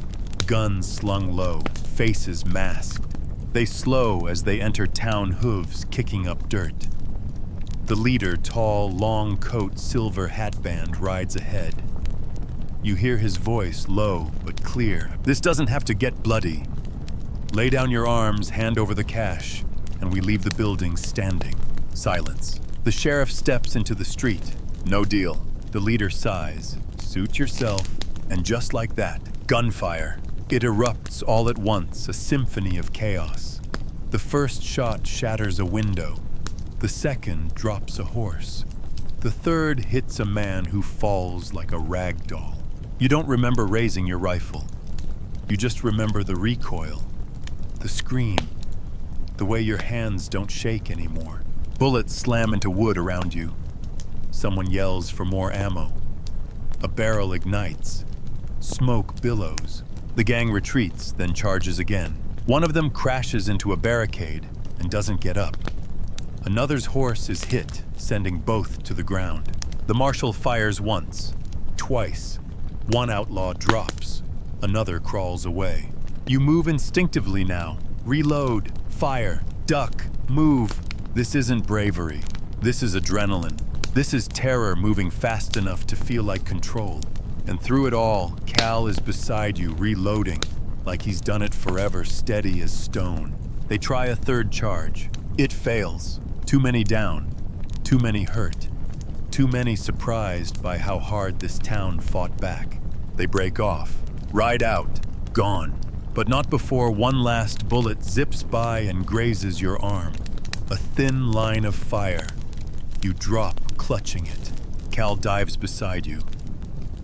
Guns slung low, faces masked. They slow as they enter town hooves, kicking up dirt. The leader, tall, long coat, silver hatband, rides ahead. You hear his voice, low but clear. This doesn't have to get bloody. Lay down your arms, hand over the cash, and we leave the building standing. Silence. The sheriff steps into the street. No deal. The leader sighs. Suit yourself. And just like that, gunfire. It erupts all at once, a symphony of chaos. The first shot shatters a window. The second drops a horse. The third hits a man who falls like a rag doll. You don't remember raising your rifle. You just remember the recoil, the scream, the way your hands don't shake anymore. Bullets slam into wood around you. Someone yells for more ammo. A barrel ignites. Smoke billows. The gang retreats, then charges again. One of them crashes into a barricade and doesn't get up. Another's horse is hit, sending both to the ground. The marshal fires once, twice. One outlaw drops. Another crawls away. You move instinctively now. Reload, fire, duck, move. This isn't bravery. This is adrenaline. This is terror moving fast enough to feel like control. And through it all, Cal is beside you, reloading. like he's done it forever, steady as stone. They try a third charge. It fails. Too many down. Too many hurt. Too many surprised by how hard this town fought back. They break off. Ride out. Gone. But not before one last bullet zips by and grazes your arm. A thin line of fire. You drop, clutching it. Cal dives beside you.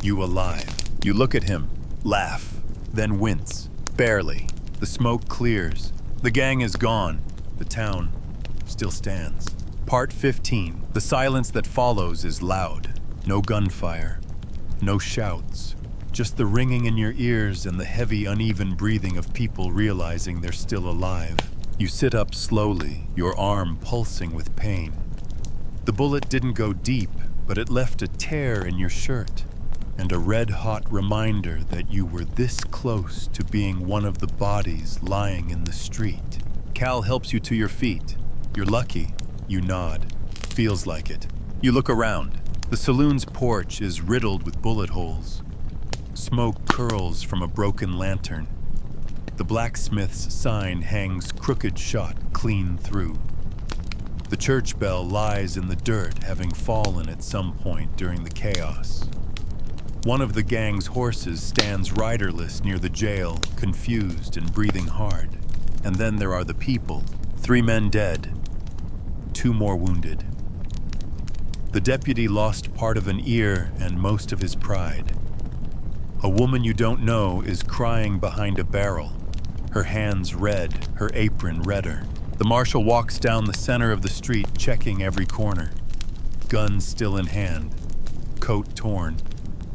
You alive. You look at him, laugh, then wince. Barely. The smoke clears. The gang is gone. The town still stands. Part 15. The silence that follows is loud. No gunfire. No shouts. Just the ringing in your ears and the heavy, uneven breathing of people realizing they're still alive. You sit up slowly, your arm pulsing with pain. The bullet didn't go deep, but it left a tear in your shirt and a red-hot reminder that you were this close to being one of the bodies lying in the street. Cal helps you to your feet. You're lucky. You nod. Feels like it. You look around. The saloon's porch is riddled with bullet holes. Smoke curls from a broken lantern. The blacksmith's sign hangs crooked shot clean through. The church bell lies in the dirt, having fallen at some point during the chaos. One of the gang's horses stands riderless near the jail, confused and breathing hard. And then there are the people. 3 men dead. 2 more wounded. The deputy lost part of an ear and most of his pride. A woman you don't know is crying behind a barrel, her hands red, her apron redder. The marshal walks down the center of the street, checking every corner. Gun still in hand, coat torn,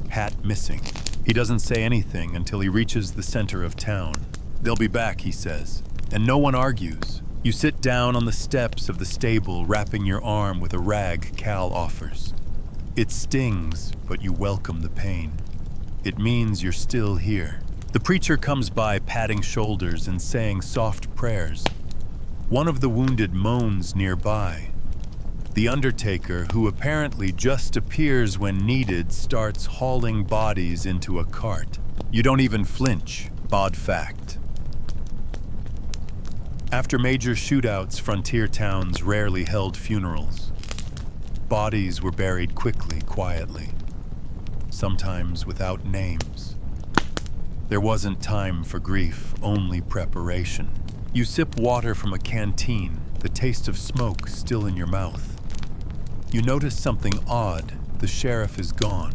hat missing. He doesn't say anything until he reaches the center of town. They'll be back, he says, and no one argues. You sit down on the steps of the stable, wrapping your arm with a rag Cal offers. It stings, but you welcome the pain. It means you're still here. The preacher comes by, patting shoulders and saying soft prayers. One of the wounded moans nearby. The undertaker, who apparently just appears when needed, starts hauling bodies into a cart. You don't even flinch. Odd fact. After major shootouts, frontier towns rarely held funerals. Bodies were buried quickly, quietly. Sometimes without names. There wasn't time for grief, only preparation. You sip water from a canteen, the taste of smoke still in your mouth. You notice something odd. The sheriff is gone.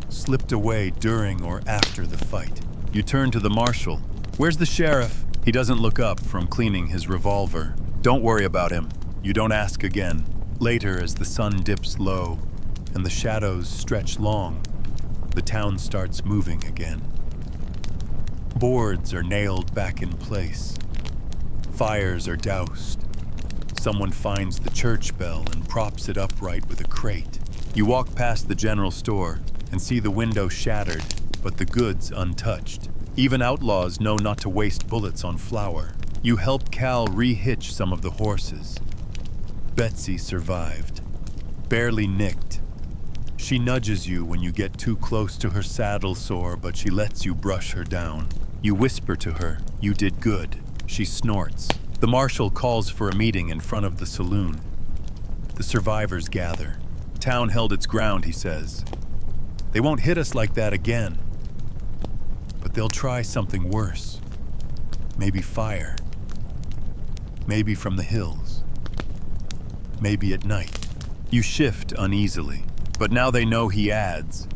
Slipped away during or after the fight. You turn to the marshal. Where's the sheriff? He doesn't look up from cleaning his revolver. Don't worry about him. You don't ask again. Later, as the sun dips low and the shadows stretch long, the town starts moving again. Boards are nailed back in place. Fires are doused. Someone finds the church bell and props it upright with a crate. You walk past the general store and see the window shattered, but the goods untouched. Even outlaws know not to waste bullets on flour. You help Cal re-hitch some of the horses. Betsy survived. Barely nicked. She nudges you when you get too close to her saddle sore, but she lets you brush her down. You whisper to her, "You did good." She snorts. The marshal calls for a meeting in front of the saloon. The survivors gather. Town held its ground, he says. They won't hit us like that again. But they'll try something worse. Maybe fire. Maybe from the hills. Maybe at night. You shift uneasily. But now they know, he adds.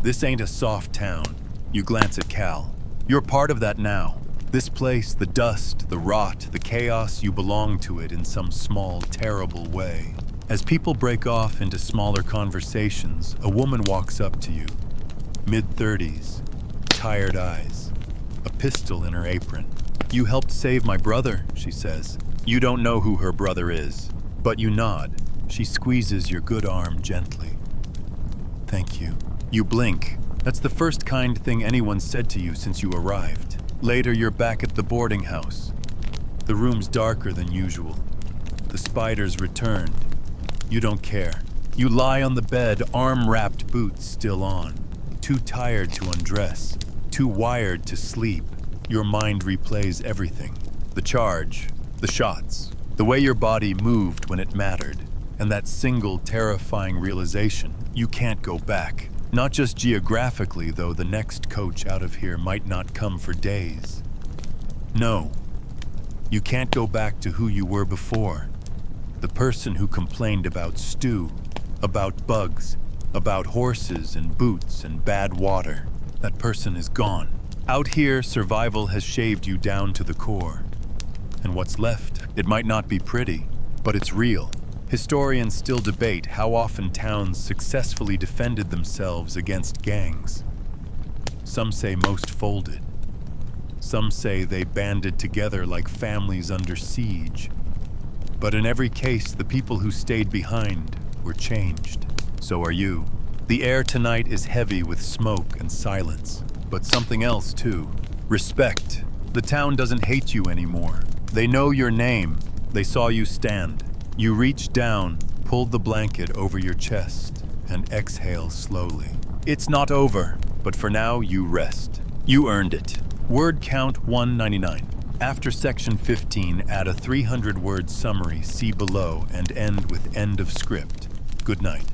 This ain't a soft town. You glance at Cal. You're part of that now. This place, the dust, the rot, the chaos, you belong to it in some small, terrible way. As people break off into smaller conversations, a woman walks up to you. Mid-30s, tired eyes, a pistol in her apron. "You helped save my brother," she says. You don't know who her brother is, but you nod. She squeezes your good arm gently. "Thank you." You blink. That's the first kind thing anyone said to you since you arrived. Later, you're back at the boarding house. The room's darker than usual. The spiders returned. You don't care. You lie on the bed, arm-wrapped boots still on. Too tired to undress. Too wired to sleep. your mind replays everything. The charge, the shots, the way your body moved when it mattered, and that single terrifying realization, you can't go back. Not just geographically, though the next coach out of here might not come for days. No, you can't go back to who you were before. The person who complained about stew, about bugs, about horses and boots and bad water. That person is gone. Out here, survival has shaved you down to the core. And what's left? It might not be pretty, but it's real. Historians still debate how often towns successfully defended themselves against gangs. Some say most folded. Some say they banded together like families under siege. But in every case, the people who stayed behind were changed. So are you. The air tonight is heavy with smoke and silence, but something else too. Respect. The town doesn't hate you anymore. They know your name. They saw you stand. You reach down, pull the blanket over your chest, and exhale slowly. It's not over, but for now you rest. You earned it. Word count 199. After section 15, add a 300-word summary, see below, and end with end of script. Good night.